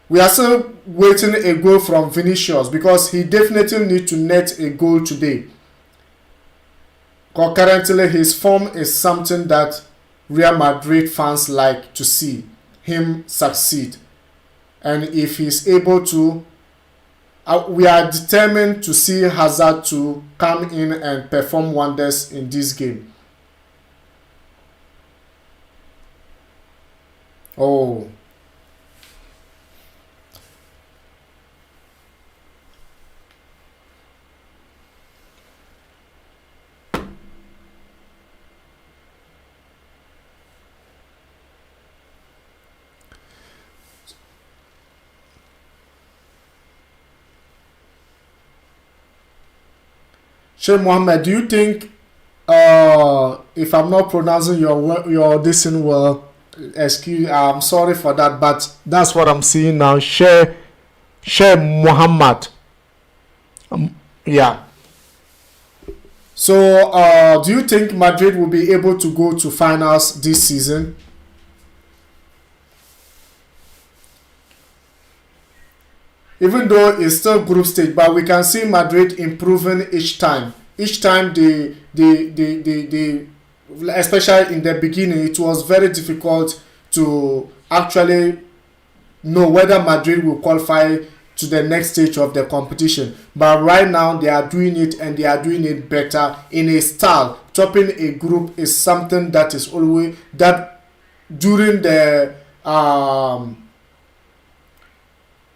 We are still waiting a goal from Vinicius, because he definitely needs to net a goal today. Currently, his form is something that Real Madrid fans like to see him succeed. And if he's able to, we are determined to see Hazard to come in and perform wonders in this game. Oh. Sheikh Mohammed, do you think, if I'm not pronouncing your audition well, excuse, I'm sorry for that, but that's what I'm seeing now. Sheikh Mohammed. Yeah. So, do you think Madrid will be able to go to finals this season? Even though it's still group stage, but we can see Madrid improving each time. each time the especially in the beginning, it was very difficult to actually know whether Madrid will qualify to the next stage of the competition. But right now they are doing it, and they are doing it better in a style. Topping a group is something that is always that during the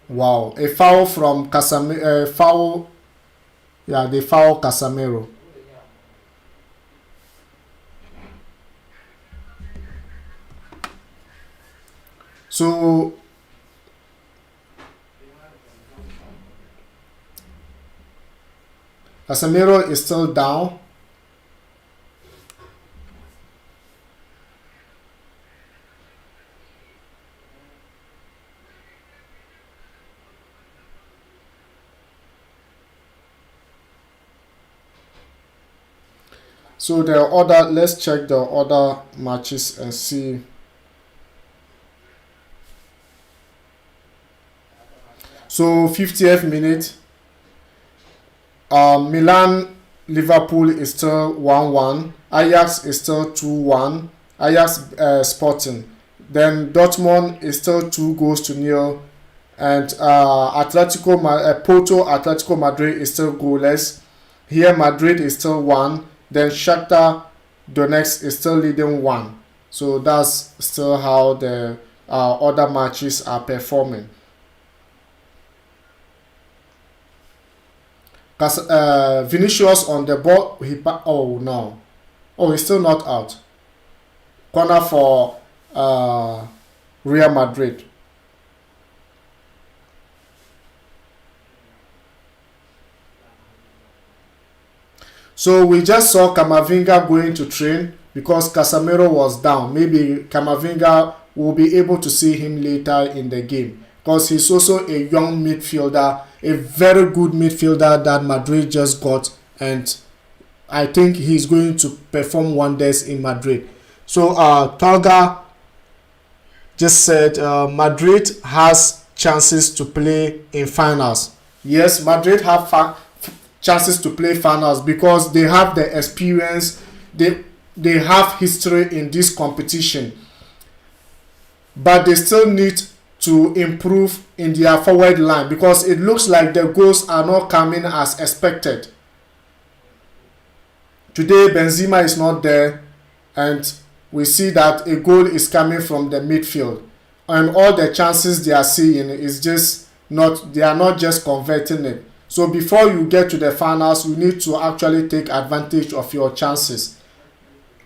wow, a foul from Casemiro, foul, yeah, they foul Casemiro. So Casemiro is still down. So let's check the other matches and see. So 50th minute, Milan Liverpool is still 1-1. Ajax is still 2-1. Ajax Sporting. Then Dortmund is still 2-0, and Porto Atletico Madrid is still goalless. Here Madrid is still 1. Then Shakhtar Donetsk is still leading 1. So that's still how the other matches are performing. Vinicius on the ball. Oh no. Oh, he's still not out. Corner for Real Madrid. So we just saw Camavinga going to train because Casemiro was down. Maybe Camavinga will be able to see him later in the game, because he's also a young midfielder, a very good midfielder that Madrid just got, and I think he's going to perform wonders in Madrid. So Tolga just said Madrid has chances to play in finals. Yes, Madrid have chances to play finals because they have the experience, they have history in this competition, but they still need to improve in their forward line because it looks like the goals are not coming as expected. Today Benzema is not there, and we see that a goal is coming from the midfield, and all the chances they are seeing is just not, they are not just converting it. So before you get to the finals, you need to actually take advantage of your chances.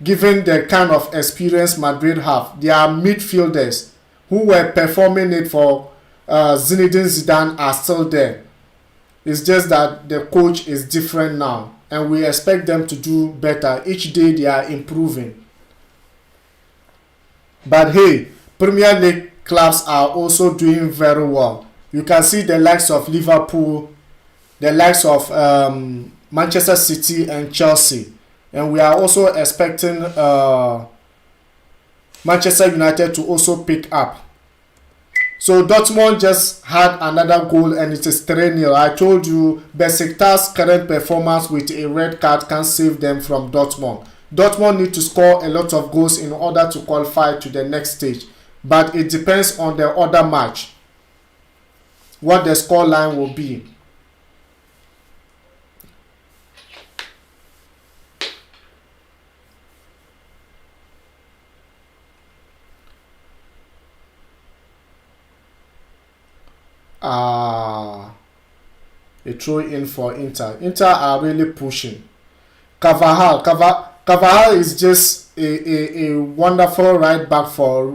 Given the kind of experience Madrid have, they are midfielders who were performing it for Zinedine Zidane are still there. It's just that the coach is different now, and we expect them to do better. Each day they are improving. But hey, Premier League clubs are also doing very well. You can see the likes of Liverpool, the likes of Manchester City and Chelsea. And we are also expecting Manchester United to also pick up. So Dortmund just had another goal, and it is 3-0. I told you Besiktas' current performance with a red card can save them from Dortmund. Dortmund need to score a lot of goals in order to qualify to the next stage. But it depends on the other match, what the score line will be. A throw in for Inter. Inter are really pushing. Carvajal is just a wonderful right back for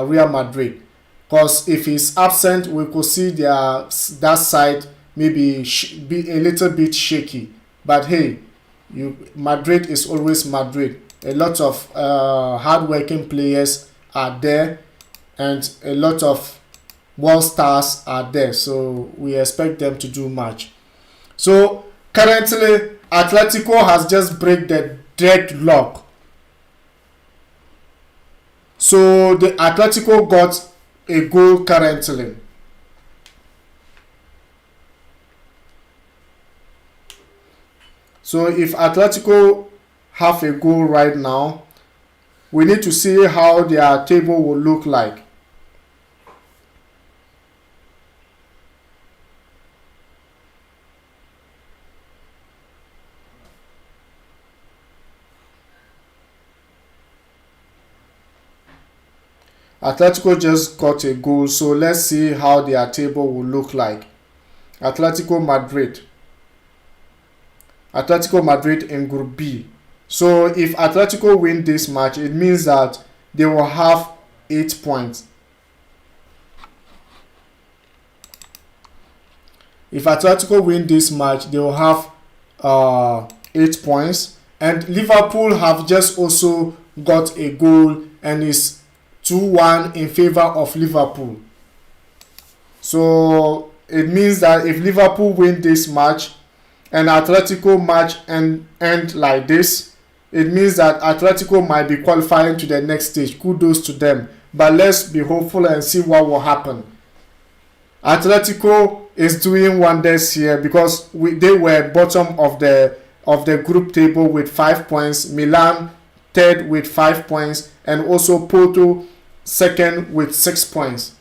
Real Madrid, because if he's absent, we could see that side maybe be a little bit shaky. But hey, Madrid is always Madrid. A lot of hard-working players are there, and a lot of world stars are there, so we expect them to do much. So currently Atletico has just break the deadlock. So the Atletico got a goal currently. So if Atletico have a goal right now, we need to see how their table will look like. Atletico just got a goal, so let's see how their table will look like. Atletico Madrid in Group B. So if Atletico win this match, it means that they will have 8 points. If Atletico win this match, they will have 8 points. And Liverpool have just also got a goal and is 2-1 in favor of Liverpool. So it means that if Liverpool win this match and Atletico match end like this, it means that Atletico might be qualifying to the next stage. Kudos to them. But let's be hopeful and see what will happen. Atletico is doing wonders here because they were bottom of the group table with 5 points. Milan third with 5 points, and also Porto second with 6 points.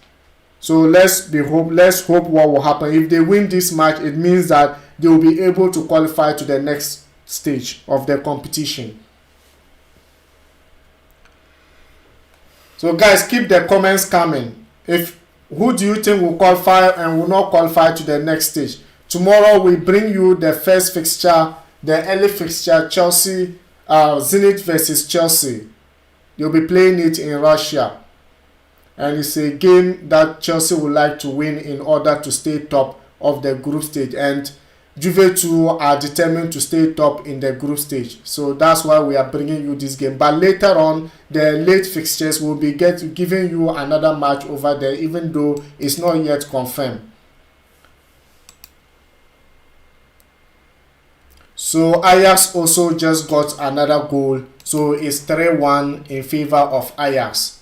So let's hope what will happen. If they win this match, it means that they will be able to qualify to the next stage of the competition. So guys, keep the comments coming. Who do you think will qualify and will not qualify to the next stage? Tomorrow we bring you the first fixture, the early fixture, Chelsea, Zenit versus Chelsea. They'll be playing it in Russia. And it's a game that Chelsea would like to win in order to stay top of the group stage. And Juve too are determined to stay top in the group stage. So that's why we are bringing you this game. But later on, the late fixtures will be giving you another match over there, even though it's not yet confirmed. So Ajax also just got another goal. So it's 3-1 in favor of Ajax.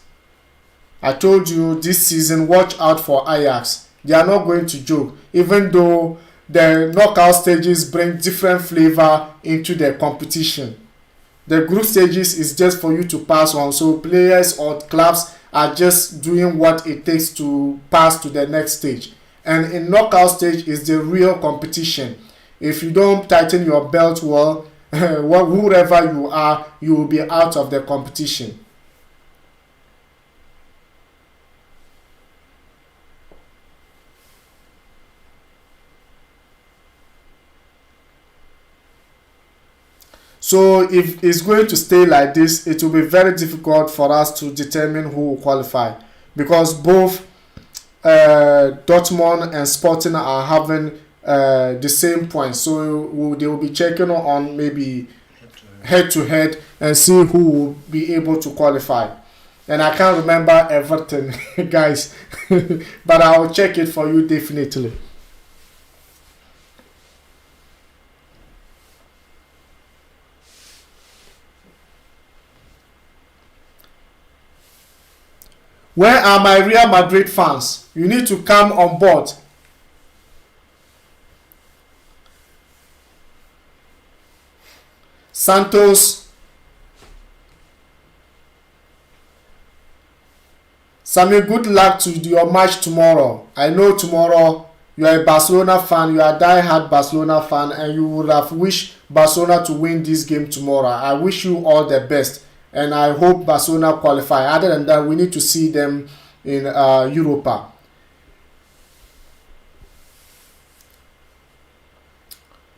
I told you this season, watch out for Ajax. They are not going to joke. Even though the knockout stages bring different flavor into the competition. The group stages is just for you to pass on. So players or clubs are just doing what it takes to pass to the next stage. And in knockout stage is the real competition. If you don't tighten your belt well, whoever you are, you will be out of the competition. So if it's going to stay like this, it will be very difficult for us to determine who will qualify, because both Dortmund and Sporting are having the same points. So they will be checking on maybe head to head and see who will be able to qualify. And I can't remember Everton, guys, but I'll check it for you definitely. Where are my Real Madrid fans? You need to come on board. Santos. Sammy, good luck to your match tomorrow. I know tomorrow you are a Barcelona fan, you are a die-hard Barcelona fan, and you would have wished Barcelona to win this game tomorrow. I wish you all the best. And I hope Barcelona qualify. Other than that, we need to see them in Europa.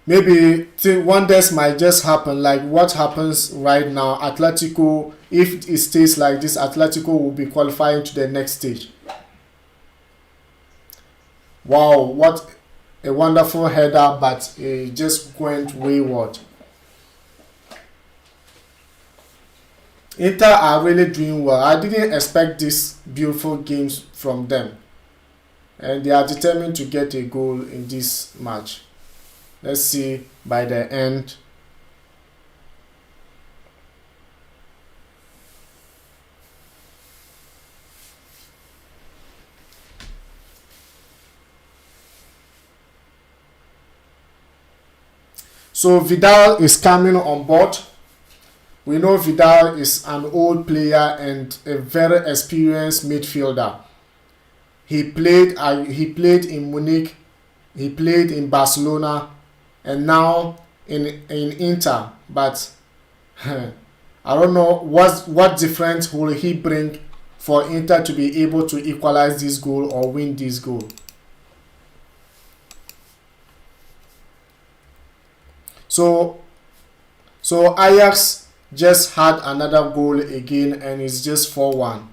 Maybe wonders might just happen, like what happens right now. Atletico, if it stays like this, Atletico will be qualifying to the next stage. Wow, what a wonderful header, but it just went wayward. Inter are really doing well. I didn't expect these beautiful games from them. And they are determined to get a goal in this match. Let's see by the end. So Vidal is coming on board. We know Vidal is an old player and a very experienced midfielder. He played in Munich, he played in Barcelona, and now in Inter. But I don't know what difference will he bring for Inter to be able to equalize this goal or win this goal. So Ajax just had another goal again, and it's just 4-1.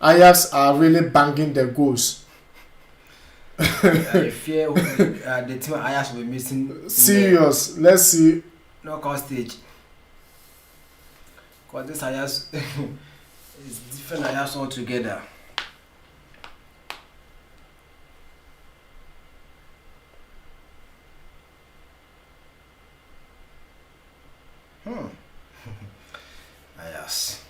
Ajax are really banging the goals. I fear the team Ajax will be missing. Serious. Let's see. Knockout stage. Because this Ajax is different Ajax altogether. Ajax.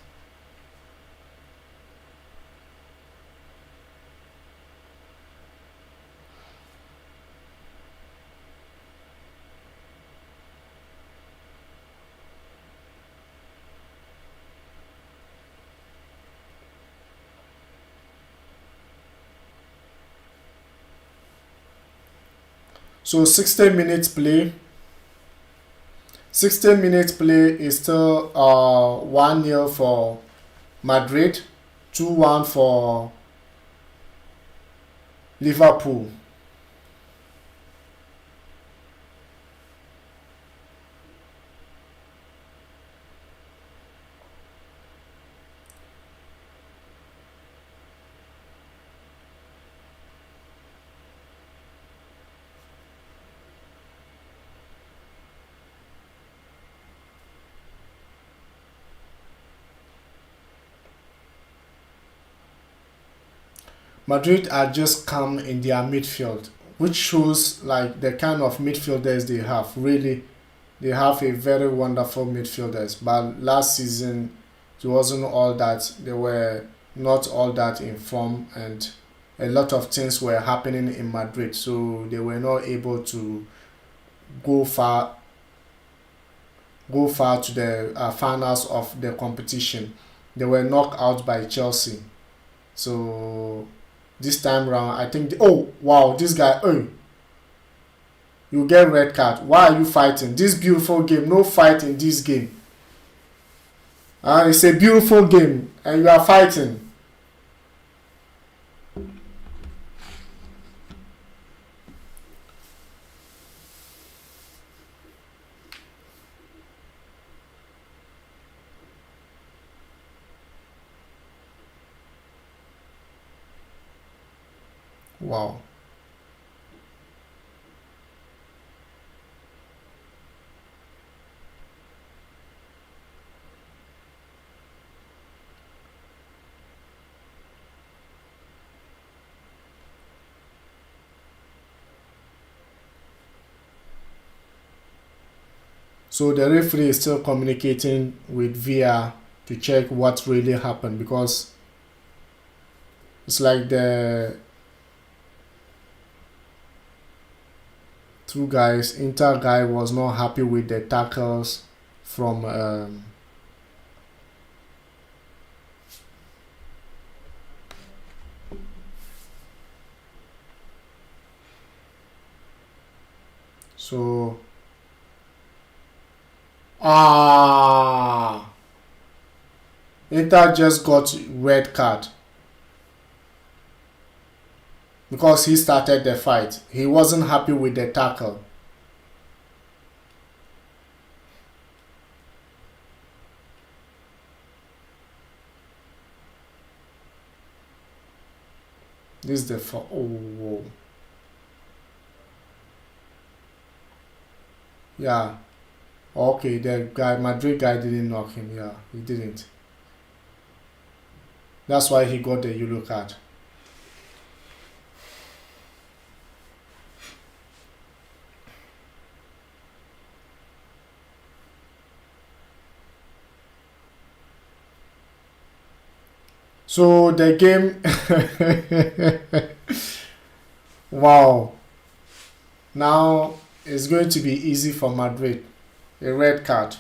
So 60 minutes play. 60 minutes play is still 1-0 for Madrid, 2-1 for Liverpool. Madrid are just calm in their midfield, which shows like the kind of midfielders they have. Really, they have a very wonderful midfielders. But last season, it wasn't all that. They were not all that in form, and a lot of things were happening in Madrid, so they were not able to go far to the finals of the competition. They were knocked out by Chelsea. So this time round, I think oh wow, this guy, you get red card. Why are you fighting this beautiful game? No fight in this game. It's a beautiful game and you are fighting. Wow. So the referee is still communicating with VR to check what really happened, because it's like the two guys, Inter guy was not happy with the tackles from so Inter just got red card because he started the fight. He wasn't happy with the tackle. This is the whoa. Yeah. Okay, the guy, Madrid guy didn't knock him. Yeah, he didn't. That's why he got the yellow card. So the game, wow. Now it's going to be easy for Madrid. a red card.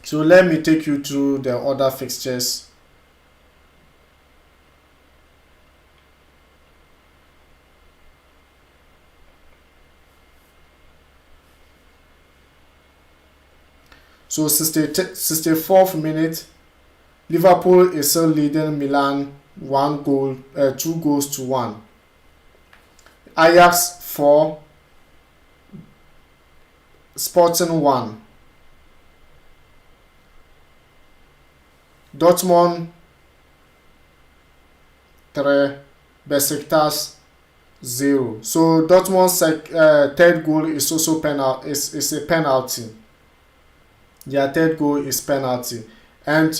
So let me take you through the other fixtures. So 64th minute, Liverpool is still leading Milan 2 goals to 1. Ajax 4, Sporting 1. Dortmund 3, Besiktas 0. So Dortmund's third goal is also is a penalty. Their third goal is penalty. And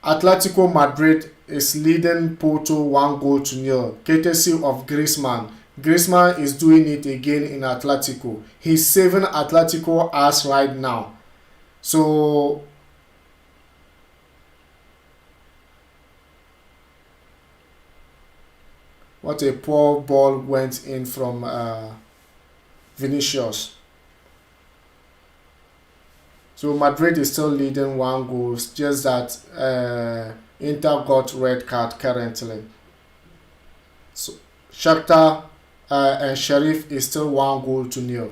Atletico Madrid is leading Porto 1 goal to 0, courtesy of Griezmann. Griezmann is doing it again in Atletico. He's saving Atletico ass right now. So what a poor ball went in from Vinicius. So Madrid is still leading 1 goal, just that Inter got red card currently. So Shakhtar and Sheriff is still 1 goal to 0.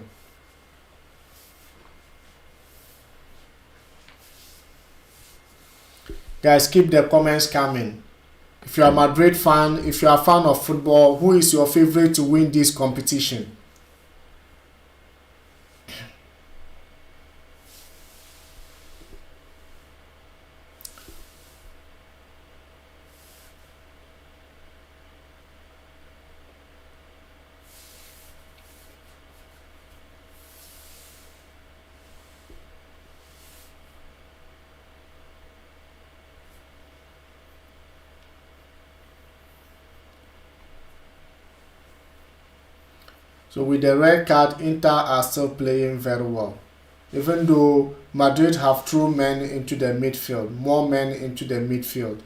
Guys, keep the comments coming. If you are a Madrid fan, if you are a fan of football, who is your favorite to win this competition? So with the red card, Inter are still playing very well. Even though Madrid have thrown men into the midfield, more men into the midfield.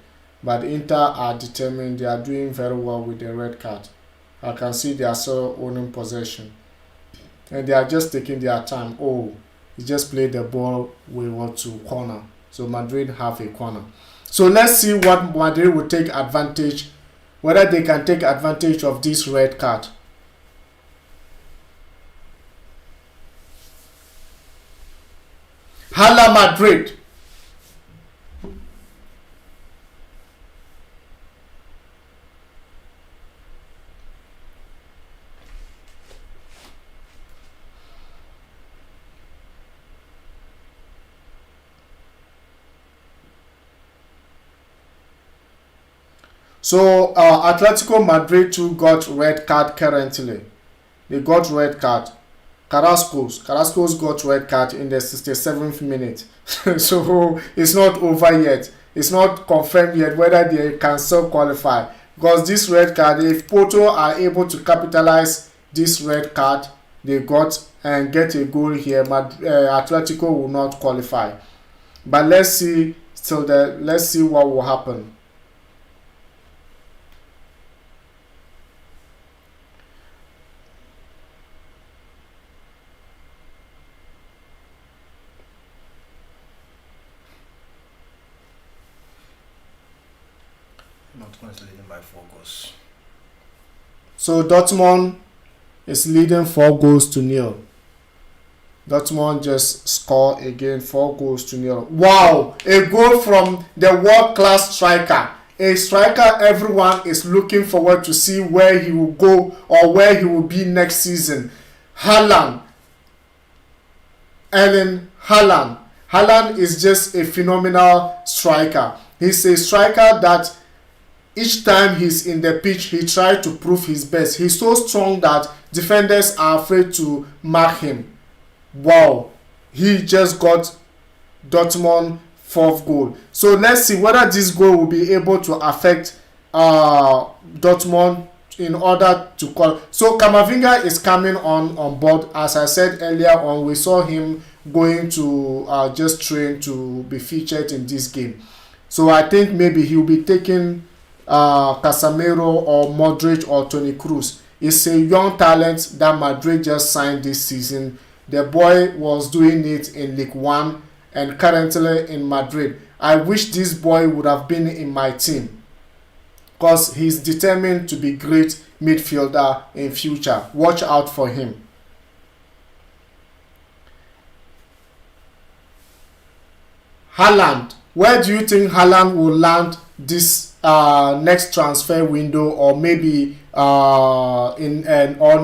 But Inter are determined, they are doing very well with the red card. I can see they are still owning possession. And they are just taking their time. Oh, he just played the ball wayward to corner. So Madrid have a corner. So let's see what Madrid will take advantage, whether they can take advantage of this red card. HALLA Madrid. So Atletico Madrid too got red card currently. They got red card. Carrasco's got red card in the 67th minute. So it's not over yet. It's not confirmed yet whether they can still qualify. Because this red card, if Porto are able to capitalize this red card they got and get a goal here, Atletico will not qualify. But let's see let's see what will happen. Dortmund is leading by 4 goals. So Dortmund is leading 4 goals to 0. Dortmund just score again 4 goals to 0. Wow! A goal from the world-class striker. A striker everyone is looking forward to see where he will go or where he will be next season. Haaland. Erling Haaland. Haaland is just a phenomenal striker. He's a striker that each time he's in the pitch, he tries to prove his best. He's so strong that defenders are afraid to mark him. Wow. He just got Dortmund 4th goal. So let's see whether this goal will be able to affect Dortmund in order to call. So Camavinga is coming on board. As I said earlier on, we saw him going to just train to be featured in this game. So I think maybe he'll be taking Casemiro or Modric or Toni Kroos. It's a young talent that Madrid just signed this season. The boy was doing it in League One and currently in Madrid. I wish this boy would have been in my team because he's determined to be great midfielder in future. Watch out for him. Haaland. Where do you think Haaland will land this next transfer window, or maybe or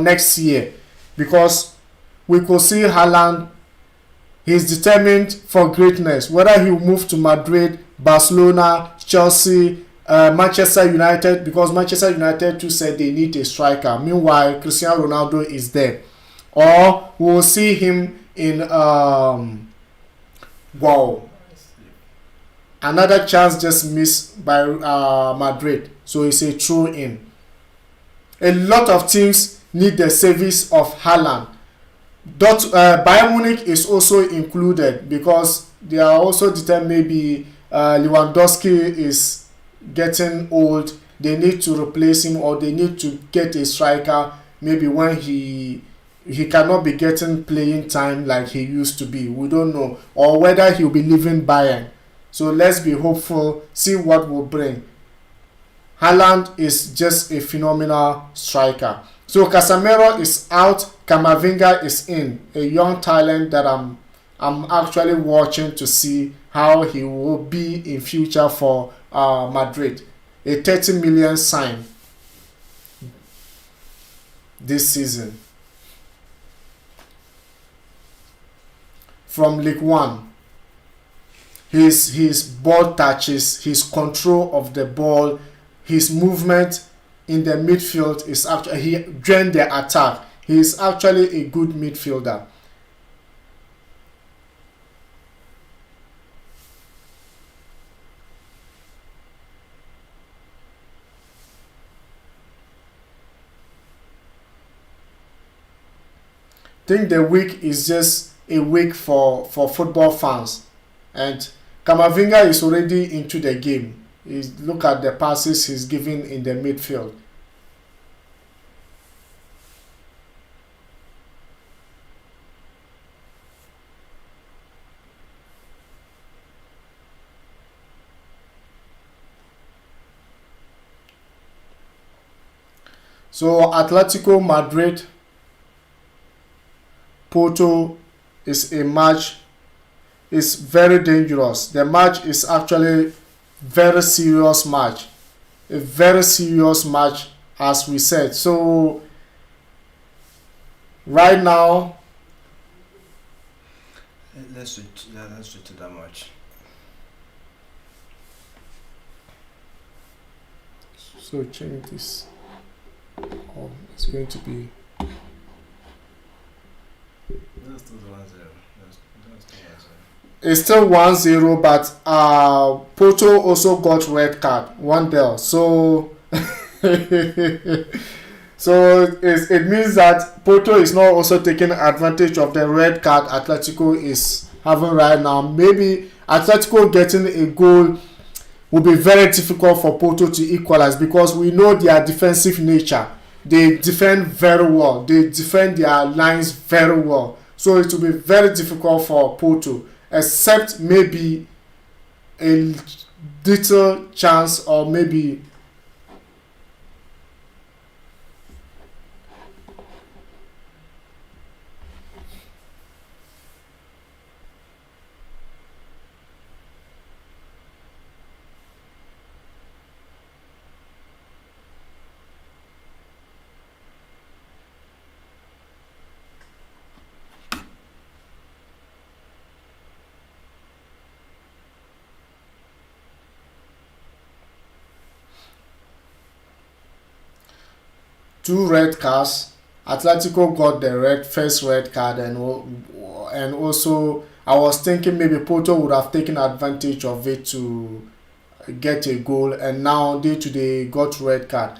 next year? Because we could see Haaland, he's determined for greatness. Whether he will move to Madrid, Barcelona, Chelsea, Manchester United, because Manchester United too said they need a striker. Meanwhile, Cristiano Ronaldo is there. Or we will see him in another chance just missed by Madrid. So it's a throw in. A lot of teams need the service of Haaland. Bayern Munich is also included because they are also determined. Maybe Lewandowski is getting old. They need to replace him, or they need to get a striker. Maybe when he cannot be getting playing time like he used to be. We don't know. Or whether he'll be leaving Bayern. So let's be hopeful, see what will bring. Haaland is just a phenomenal striker. So Casemiro is out, Camavinga is in, a young talent that I'm actually watching to see how he will be in future for Madrid. A 30 million sign this season from League One. His ball touches, his control of the ball, his movement in the midfield is actually, he joined the attack. He is actually a good midfielder. I think the week is just a week for football fans, and Camavinga is already into the game. Look at the passes he's giving in the midfield. So Atletico Madrid Porto is a match. It's very dangerous. The match is actually very serious match. A very serious match, as we said. So right now, let's switch to that match. So change this. Oh, it's going to be. That's still 1-0. It's still 1-0, but Porto also got red card, 1-0. So so it means that Porto is not also taking advantage of the red card Atletico is having right now. Maybe Atletico getting a goal will be very difficult for Porto to equalize, because we know their defensive nature. They defend very well. They defend their lines very well. So it will be very difficult for Porto, except maybe a little chance, or maybe two red cards. Atletico got the first red card, and also I was thinking maybe Porto would have taken advantage of it to get a goal, and now they got red card.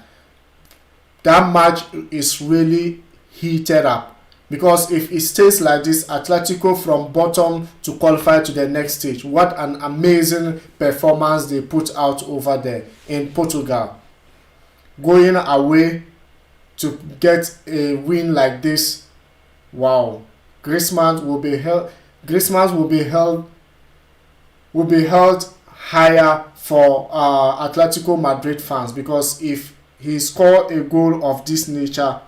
That match is really heated up, because if it stays like this, Atletico from bottom to qualify to the next stage. What an amazing performance they put out over there in Portugal, going away to get a win like this. Wow. Griezmann will be held. Griezmann will be held higher for Atletico Madrid fans, because if he scored a goal of this nature,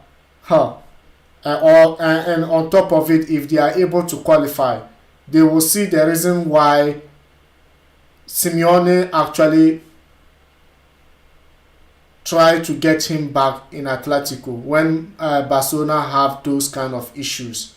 and on top of it, if they are able to qualify, they will see the reason why Simeone actually tried to get him back in Atletico when Barcelona have those kind of issues.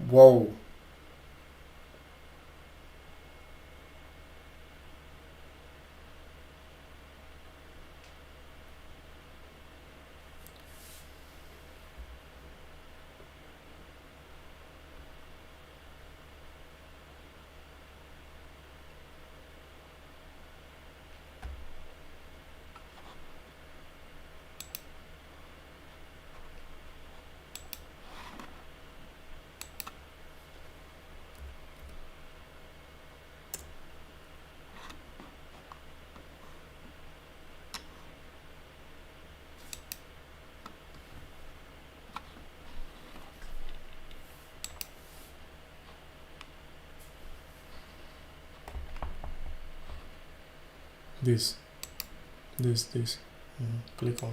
Whoa. This. Click on.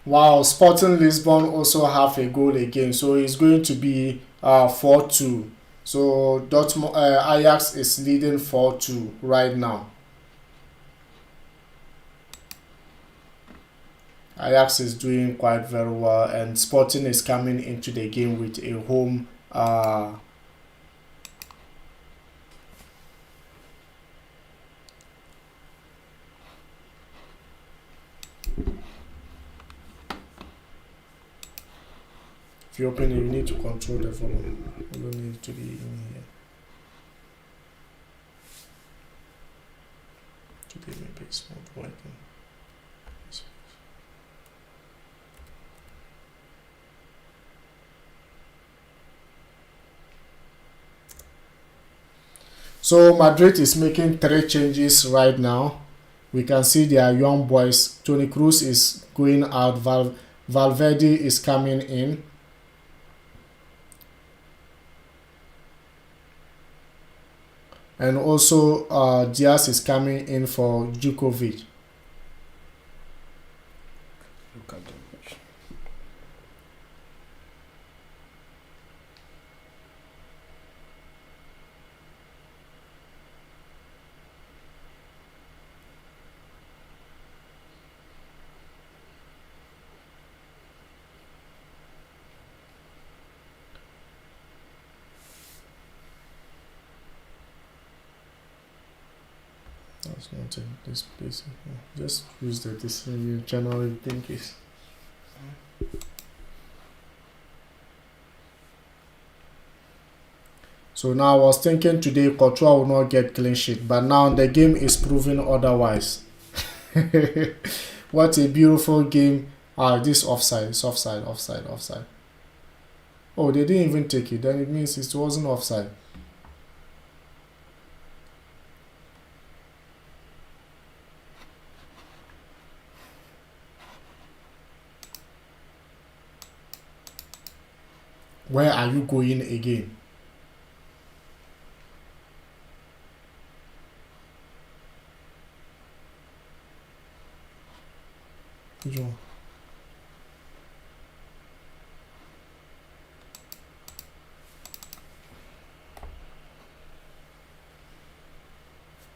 Wow, Sporting Lisbon also have a goal again, so it's going to be 4-2. So Dortmund, Ajax is leading 4-2 right now. Ajax is doing quite very well, and Sporting is coming into the game with a home if you open it, you need to control the volume. You don't need to be in here. Today maybe it's not working. So Madrid is making 3 changes right now. We can see their young boys. Toni Kroos is going out. Valverde is coming in. And also Diaz is coming in for Djokovic. Look at them. That's not in this place. Just use the this you generally think is. So now I was thinking today Courtois will not get clean sheet, but now the game is proving otherwise. What a beautiful game. This offside. It's offside. Oh, they didn't even take it. Then it means it wasn't offside. Where are you going again? Which one?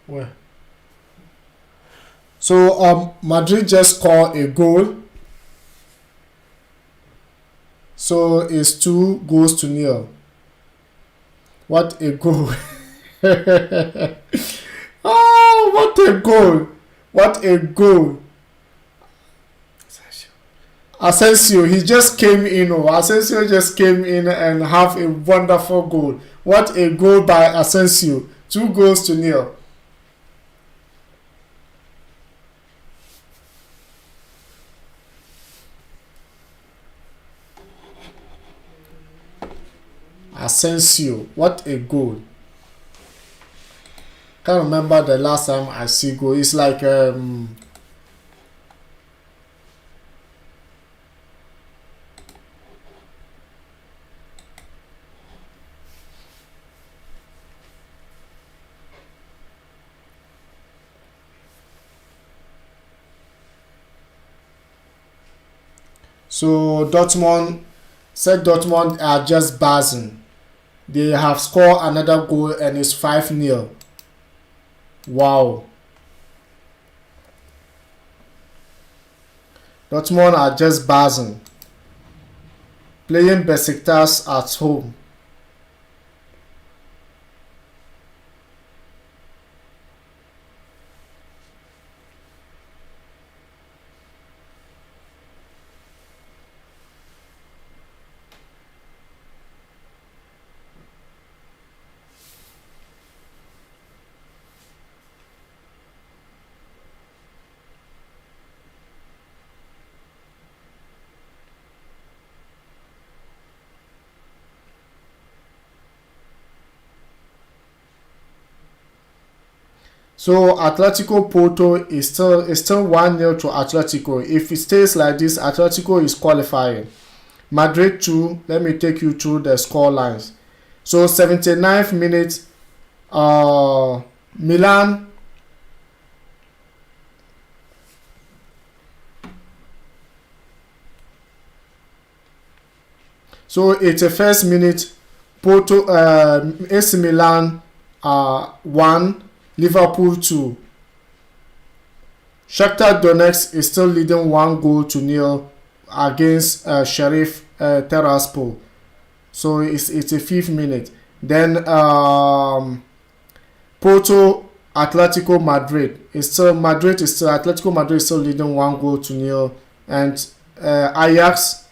Where? So Madrid just scored a goal. So it's 2-0. What a goal. Oh, what a goal. What a goal. Asensio, he just came in. Asensio just came in and have a wonderful goal. What a goal by Asensio. 2-0. Asensio, what a goal. Can't remember the last time I see goal. It's like so Dortmund are just buzzing. They have scored another goal and it's 5-0. Wow. Dortmund are just buzzing. Playing Besiktas at home. So Atletico Porto is still 1-0 to Atletico. If it stays like this, Atletico is qualifying. Madrid 2. Let me take you through the score lines. So 79th minute, Milan. So 81st minute, Porto, AC Milan 1. Liverpool 2. Shakhtar Donetsk is still leading 1-0 against Sheriff Tiraspol. So it's a 5th minute. Then Porto Atletico Madrid is still Atletico Madrid is still leading 1-0, and Ajax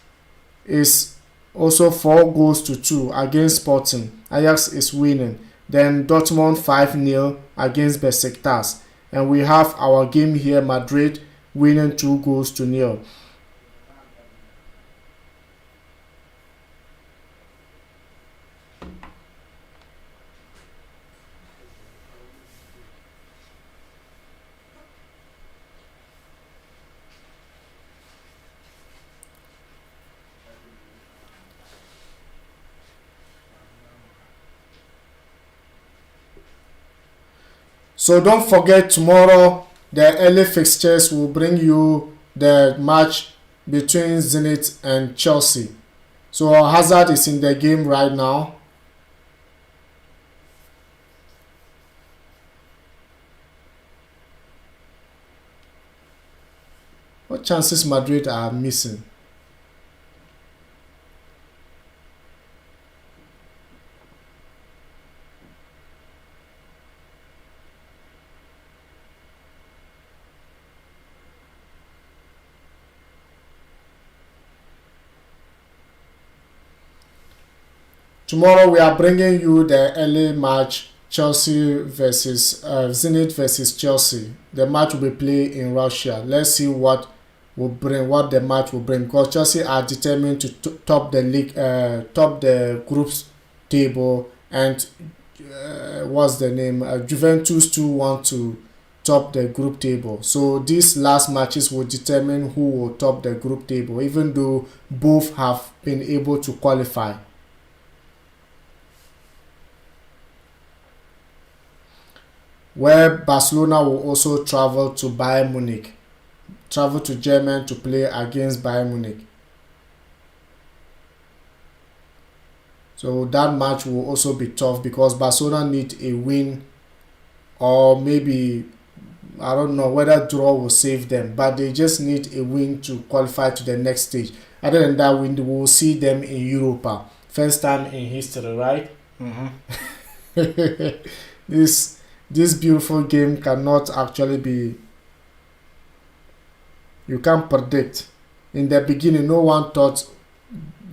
is also 4-2 against Sporting. Ajax is winning. Then Dortmund 5-0 against Besiktas. And we have our game here, Madrid winning 2-0. So don't forget, tomorrow the early fixtures will bring you the match between Zenit and Chelsea. So Hazard is in the game right now. What chances Madrid are missing? Tomorrow we are bringing you the early match, Chelsea versus Zenit versus Chelsea. The match will be played in Russia. Let's see what the match will bring. Because Chelsea are determined to top the league, top the groups table, and what's the name? Juventus too want to top the group table. So these last matches will determine who will top the group table, even though both have been able to qualify. Where Barcelona will also travel to Bayern Munich, travel to Germany to play against Bayern Munich. So that match will also be tough because Barcelona need a win, or maybe, I don't know whether draw will save them, but they just need a win to qualify to the next stage. Other than that, we will see them in Europa. First time in history, right? Mm-hmm. This beautiful game cannot actually be, you can't predict. in the beginning, no one thought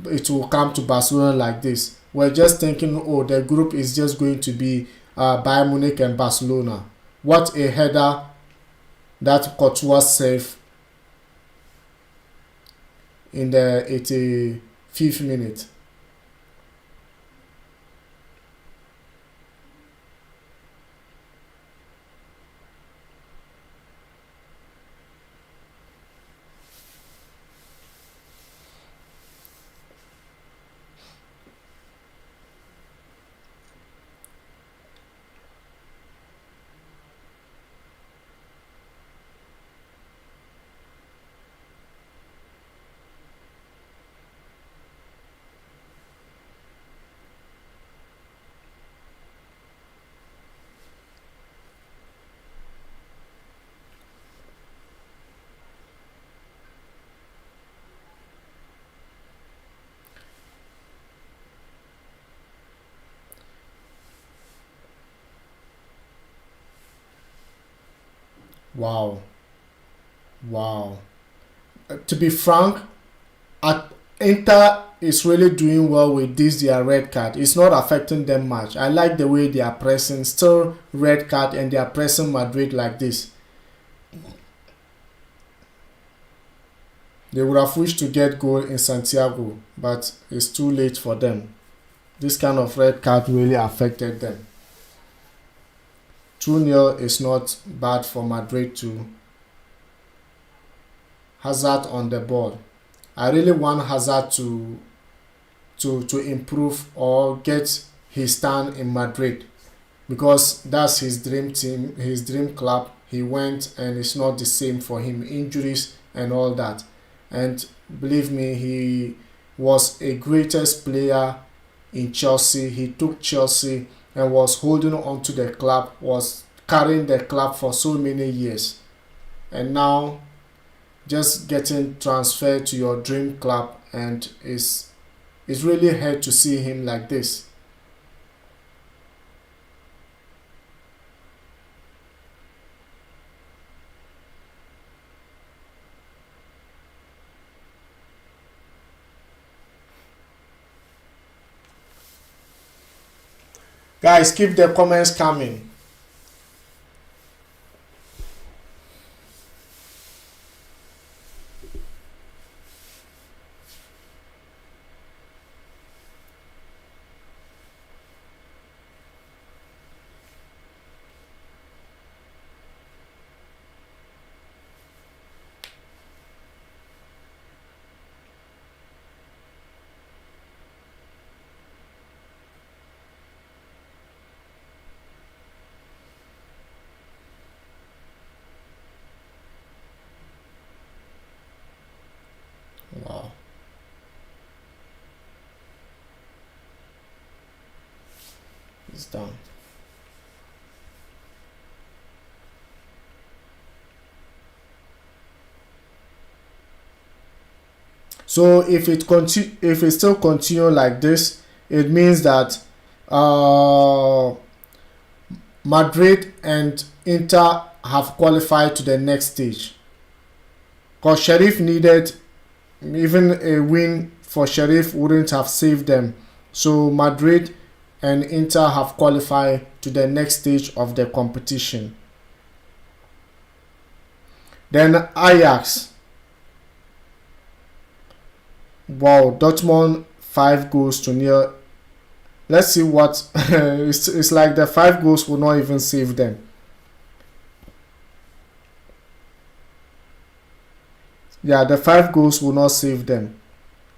it will come to Barcelona like this. We're just thinking, oh, the group is just going to be Bayern Munich and Barcelona. What a header that Courtois saved in the 85th minute. Wow. To be frank, Inter is really doing well with this their red card. It's not affecting them much. I like the way they are pressing, still red card, and they are pressing Madrid like this. They would have wished to get goal in Santiago, but it's too late for them. This kind of red card really affected them. 2-0 is not bad for Madrid too. Hazard on the ball. I really want Hazard to improve or get his stand in Madrid, because that's his dream team, his dream club. He went and it's not the same for him. Injuries and all that. And believe me, he was a greatest player in Chelsea. He took Chelsea and was holding on to the club, was carrying the club for so many years. And now just getting transferred to your dream club, and it's really hard to see him like this. Guys, keep the comments coming. Wow. It's done. So if it still continue like this, it means that Madrid and Inter have qualified to the next stage. Because Sheriff needed, even a win for Sheriff wouldn't have saved them. So Madrid and Inter have qualified to the next stage of the competition. Then Ajax. Wow, Dortmund 5-0. Let's see what it's like. The 5 goals will not even save them. Yeah, the 5 goals will not save them.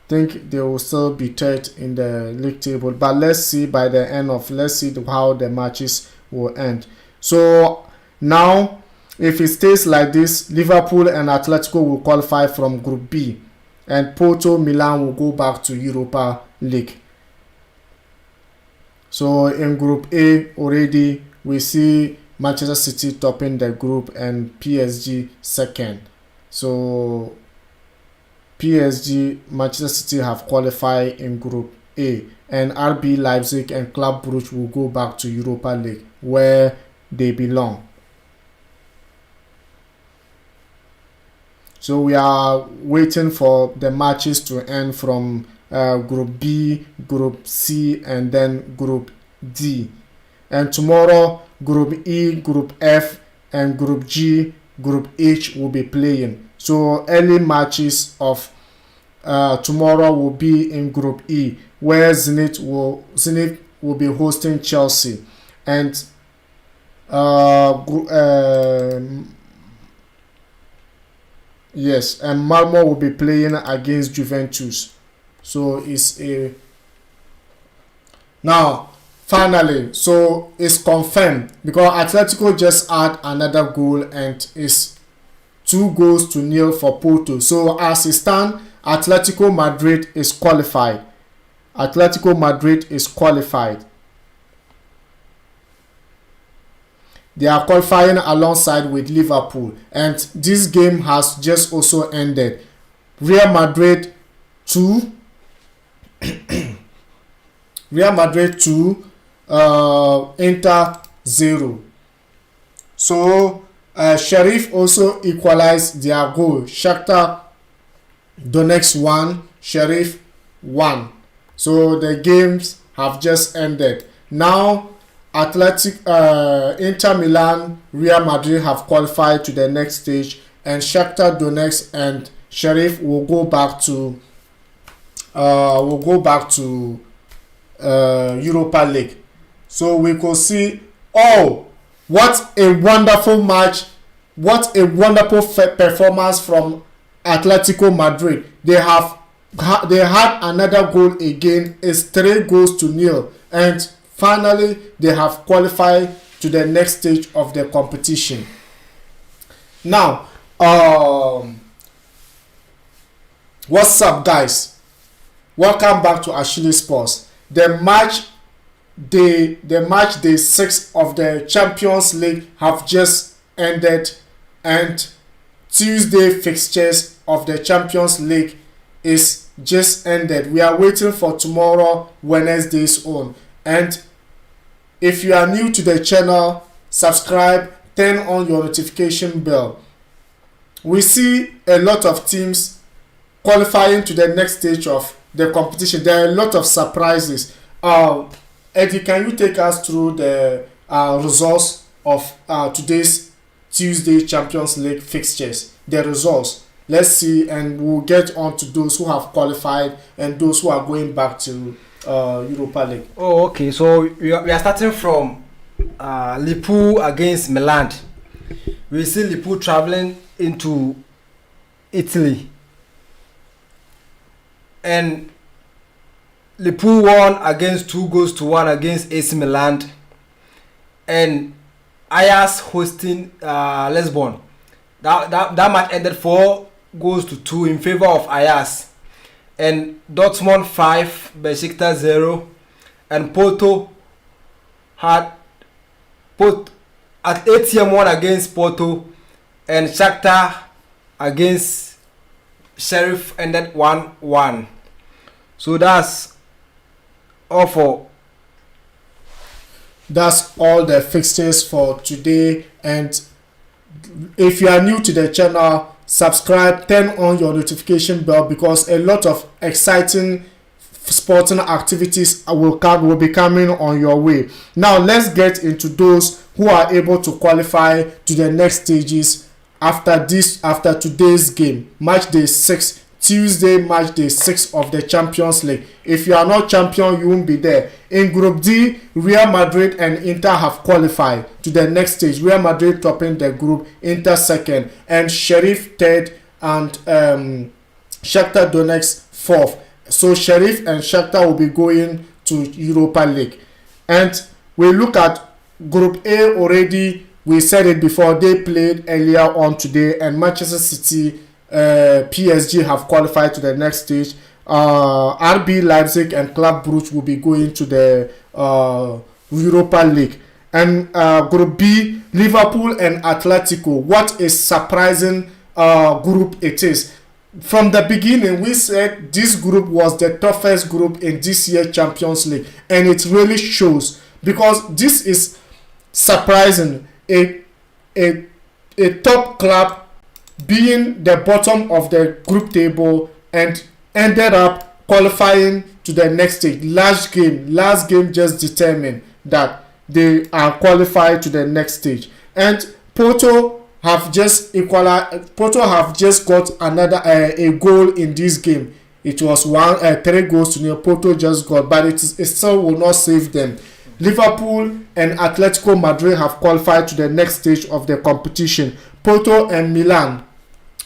I think they will still be third in the league table. But let's see by the end of, let's see how the matches will end. So now, if it stays like this, Liverpool and Atletico will qualify from Group B. And Porto, Milan will go back to Europa League. So in Group A already, we see Manchester City topping the group and PSG second. So PSG, Manchester City have qualified in Group A, and RB Leipzig and Club Brugge will go back to Europa League where they belong. So we are waiting for the matches to end from Group B, Group C, and then Group D. And tomorrow, Group E, Group F, and Group G, Group H will be playing. So early matches of tomorrow will be in Group E, where Zenit will be hosting Chelsea, and yes, and Malmo will be playing against Juventus. So it's a now finally, so it's confirmed because Atletico just had another goal and it's 2-0 for Porto. So as it stands, Atletico Madrid is qualified. Atletico Madrid is qualified. They are qualifying alongside with Liverpool, and this game has just also ended. Real Madrid 2 Real Madrid 2 Inter 0. So Sheriff also equalized their goal. Shakhtar Donetsk 1, Sheriff 1. So the games have just ended. Now Inter Milan, Real Madrid have qualified to the next stage, and Shakhtar Donetsk and Sheriff will go back to Europa League. So we could see, oh, what a wonderful match, what a wonderful performance from Atletico Madrid. They had another goal again. It's 3-0, and finally they have qualified to the next stage of the competition. Now what's up, guys? Welcome back to Achilles Sports. The match day 6 of the Champions League have just ended, and Tuesday fixtures of the Champions League is just ended. We are waiting for tomorrow, Wednesday's own. And if you are new to the channel, subscribe, turn on your notification bell. We see a lot of teams qualifying to the next stage of the competition. There are a lot of surprises. Eddie, can you take us through the results of today's Tuesday Champions League fixtures? The results. Let's see, and we'll get on to those who have qualified and those who are going back to Europa League. Oh, okay. So we are starting from Liverpool against Milan. We see Liverpool traveling into Italy, and Liverpool won against 2-1 against AC Milan, and Ajax hosting Lisbon. That match ended 4-2 in favor of Ajax, and Dortmund 5, Besiktas 0, and Porto at ATM 1 against Porto, and Shakhtar against Sheriff ended 1-1. So that's all the fixtures for today. And if you are new to the channel, subscribe, turn on your notification bell, because a lot of exciting sporting activities will be coming on your way. Now let's get into those who are able to qualify to the next stages after today's game, match day 6, Tuesday, match day 6 of the Champions League. If you are not champion, you won't be there. In Group D, Real Madrid and Inter have qualified to the next stage. Real Madrid topping the group, Inter second, and Sheriff third, and Shakhtar Donetsk fourth. So Sheriff and Shakhtar will be going to Europa League. And we look at Group A already. We said it before, they played earlier on today, and Manchester City, PSG have qualified to the next stage. RB Leipzig and Club Brugge will be going to the Europa League. And Group B, Liverpool and Atletico. What a surprising group it is. From the beginning, we said this group was the toughest group in this year's Champions League, and it really shows, because this is surprising. A top club being the bottom of the group table and ended up qualifying to the next stage. Last game just determined that they are qualified to the next stage. And Porto have just got another a goal in this game. It was 3 goals to nil. Porto just got, but it still will not save them. Liverpool and Atletico Madrid have qualified to the next stage of the competition. Porto and Milan,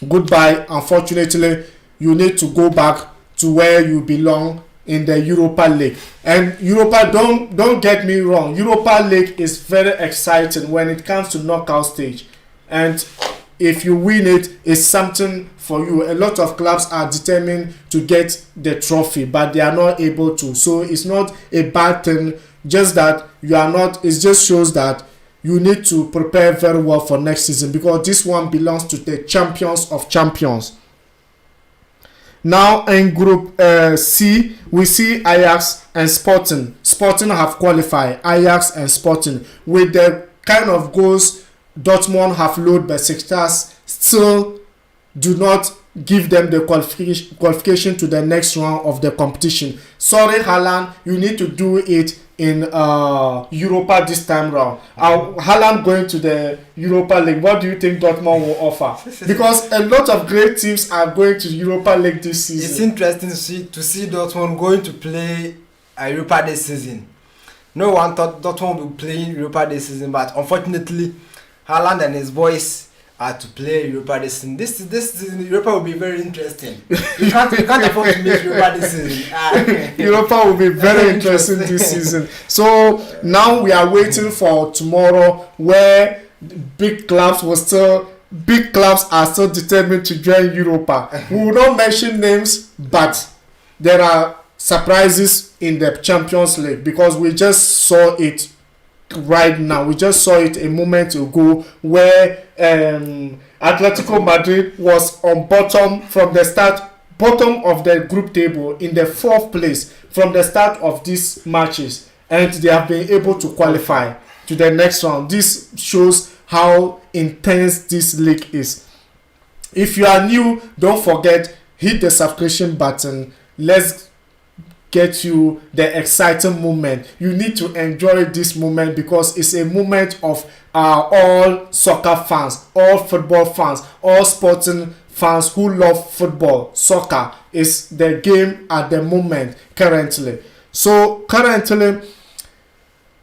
goodbye. Unfortunately, you need to go back to where you belong in the Europa League. And Europa, don't get me wrong, Europa League is very exciting when it comes to knockout stage. And if you win it, it's something for you. A lot of clubs are determined to get the trophy, but they are not able to. So it's not a bad thing, just that you are not, it just shows that you need to prepare very well for next season, because this one belongs to the champions of champions. Now in Group C, we see Ajax and Sporting. Sporting have qualified, Ajax and Sporting. With the kind of goals Dortmund have loaded, Besiktas still do not give them the qualification to the next round of the competition. Sorry, Haaland, you need to do it in Europa this time round. Haaland going to the Europa League, what do you think Dortmund will offer? Because a lot of great teams are going to Europa League this season. It's interesting to see Dortmund going to play Europa this season. No one thought Dortmund would be playing Europa this season, but unfortunately, Haaland and his boys are to play Europa this season. This season, Europa will be very interesting. You can't afford to miss Europa this season. Europa will be very interesting this season. So now we are waiting for tomorrow, where big clubs are still determined to join Europa. We will not mention names, but there are surprises in the Champions League, because we just saw it right now. We just saw it a moment ago, where Atletico Madrid was on bottom of the group table, in the 4th place from the start of these matches, and they have been able to qualify to the next round. This shows how intense this league is. If you are new, don't forget, hit the subscription button. Let's get you the exciting moment. You need to enjoy this moment, because it's a moment of all soccer fans, all football fans, all sporting fans who love football. Soccer is the game at the moment currently. So currently,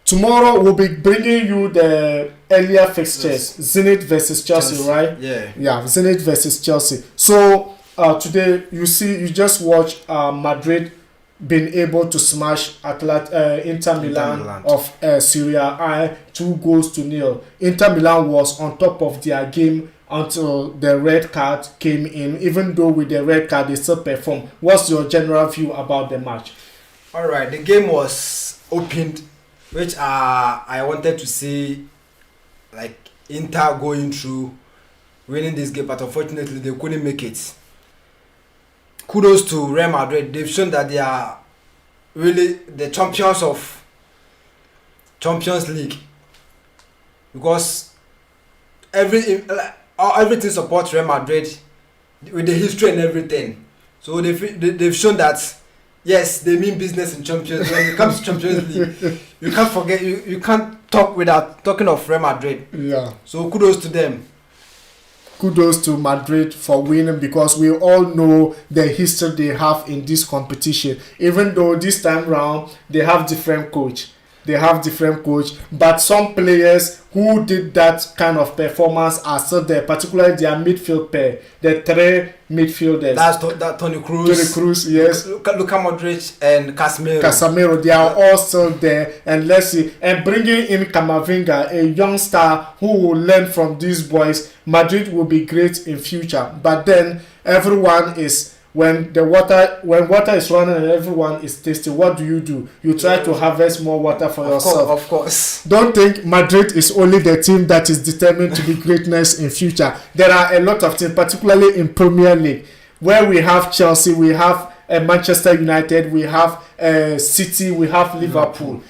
tomorrow we'll be bringing you the earlier fixtures. Zenit versus Chelsea, right? Yeah, Zenit versus Chelsea. So today you just watch Madrid been able to smash Inter Milan of Serie A 2-0. Inter Milan was on top of their game until the red card came in. Even though with the red card they still performed. What's your general view about the match? Alright, the game was opened, which I wanted to see, like, Inter going through, winning this game, but unfortunately they couldn't make it. Kudos to Real Madrid. They've shown that they are really the champions of Champions League, because everything supports Real Madrid with the history and everything. So they've shown that yes, they mean business in Champions. When it comes to Champions League, you can't forget. You can't talk without talking of Real Madrid. Yeah. So kudos to them. Kudos to Madrid for winning, because we all know the history they have in this competition. Even though this time round they have different coach, but some players who did that kind of performance are still there, particularly their midfield pair, the 3 midfielders. That's Toni Kroos, yes. Luka Modric and Casemiro, they are all still there. And let's see, and bringing in Camavinga, a young star who will learn from these boys. Madrid will be great in future. But then everyone is, when water is running and everyone is tasty, what do? You try to harvest more water for yourself. Of course. Don't think Madrid is only the team that is determined to be greatness in future. There are a lot of teams, particularly in Premier League, where we have Chelsea, we have Manchester United, we have City, we have Liverpool.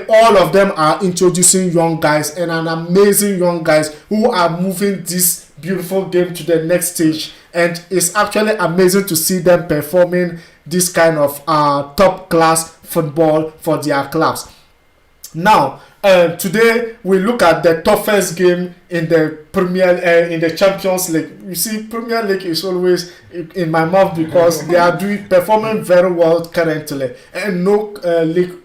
All of them are introducing young guys, and an amazing young guys who are moving this beautiful game to the next stage, and it's actually amazing to see them performing this kind of top class football for their clubs. Now, today we look at the toughest game in the in the Champions League. You see, Premier League is always in my mouth because they are performing very well currently, and no league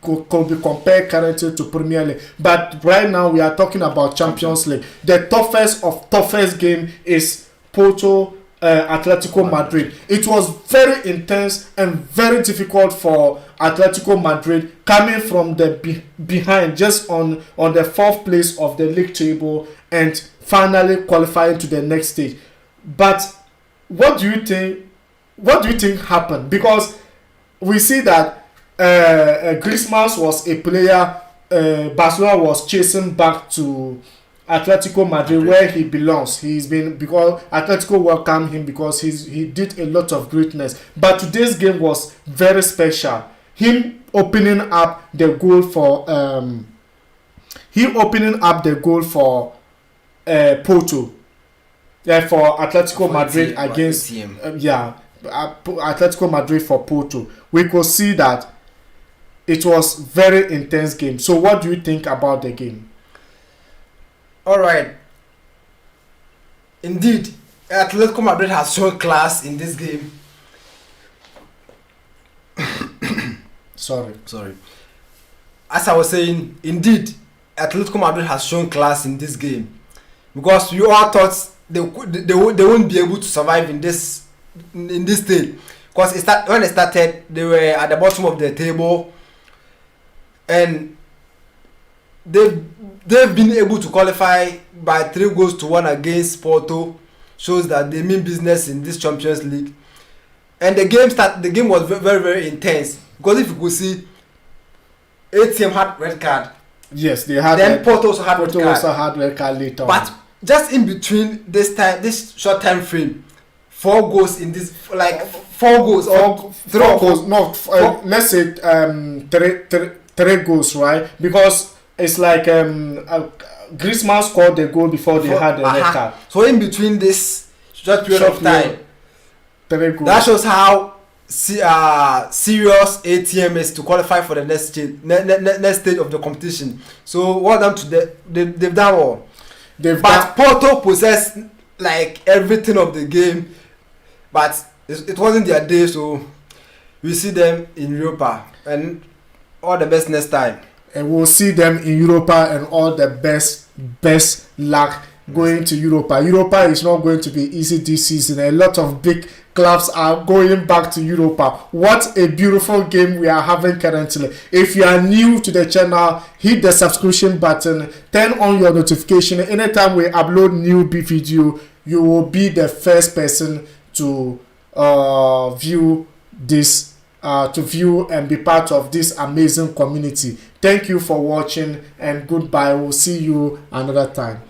could be compared currently to Premier League. But right now we are talking about Champions League. The toughest game is Porto Atletico Madrid. It was very intense and very difficult for Atletico Madrid, coming from the behind, just on the 4th place of the league table, and finally qualifying to the next stage. But what do you think happened? Because we see that Griezmann was a player Barcelona was chasing back to Atletico Madrid, where he belongs. Because Atletico welcomed him because he did a lot of greatness. But today's game was very special. Him opening up the goal for Porto, for Atletico Madrid against Atletico Madrid for Porto. We could see that it was very intense game. So what do you think about the game? All right. Indeed, Atletico Madrid has shown class in this game. Sorry. As I was saying, indeed, Atletico Madrid has shown class in this game, because we all thought they won't be able to survive in this thing. Because when they started, they were at the bottom of the table, and they've been able to qualify by 3-1 against Porto. Shows that they mean business in this Champions League. And the game was very, very intense, because if you could see, ATM had red card. Yes, they had. Then Porto also had red card later. But just in between this short time frame, 4 goals in this, like 4 goals or 3 goals. No, let's say 3 goals, right? Because it's like Griezmann scored the goal before they had the red card. So in between this short period of time, 3 goals. That shows how serious ATM is to qualify for the next stage of the competition. So well done to they've done all. But Porto possessed like everything of the game, but it wasn't their day. So we see them in Europa, and all the best next time. And we'll see them in Europa, and all the best luck going to Europa. Europa is not going to be easy this season. A lot of big clubs are going back to Europa. What a beautiful game we are having currently. If you are new to the channel, hit the subscription button, turn on your notification. Anytime we upload new video, you will be the first person to view and be part of this amazing community. Thank you for watching, and goodbye. We'll see you another time.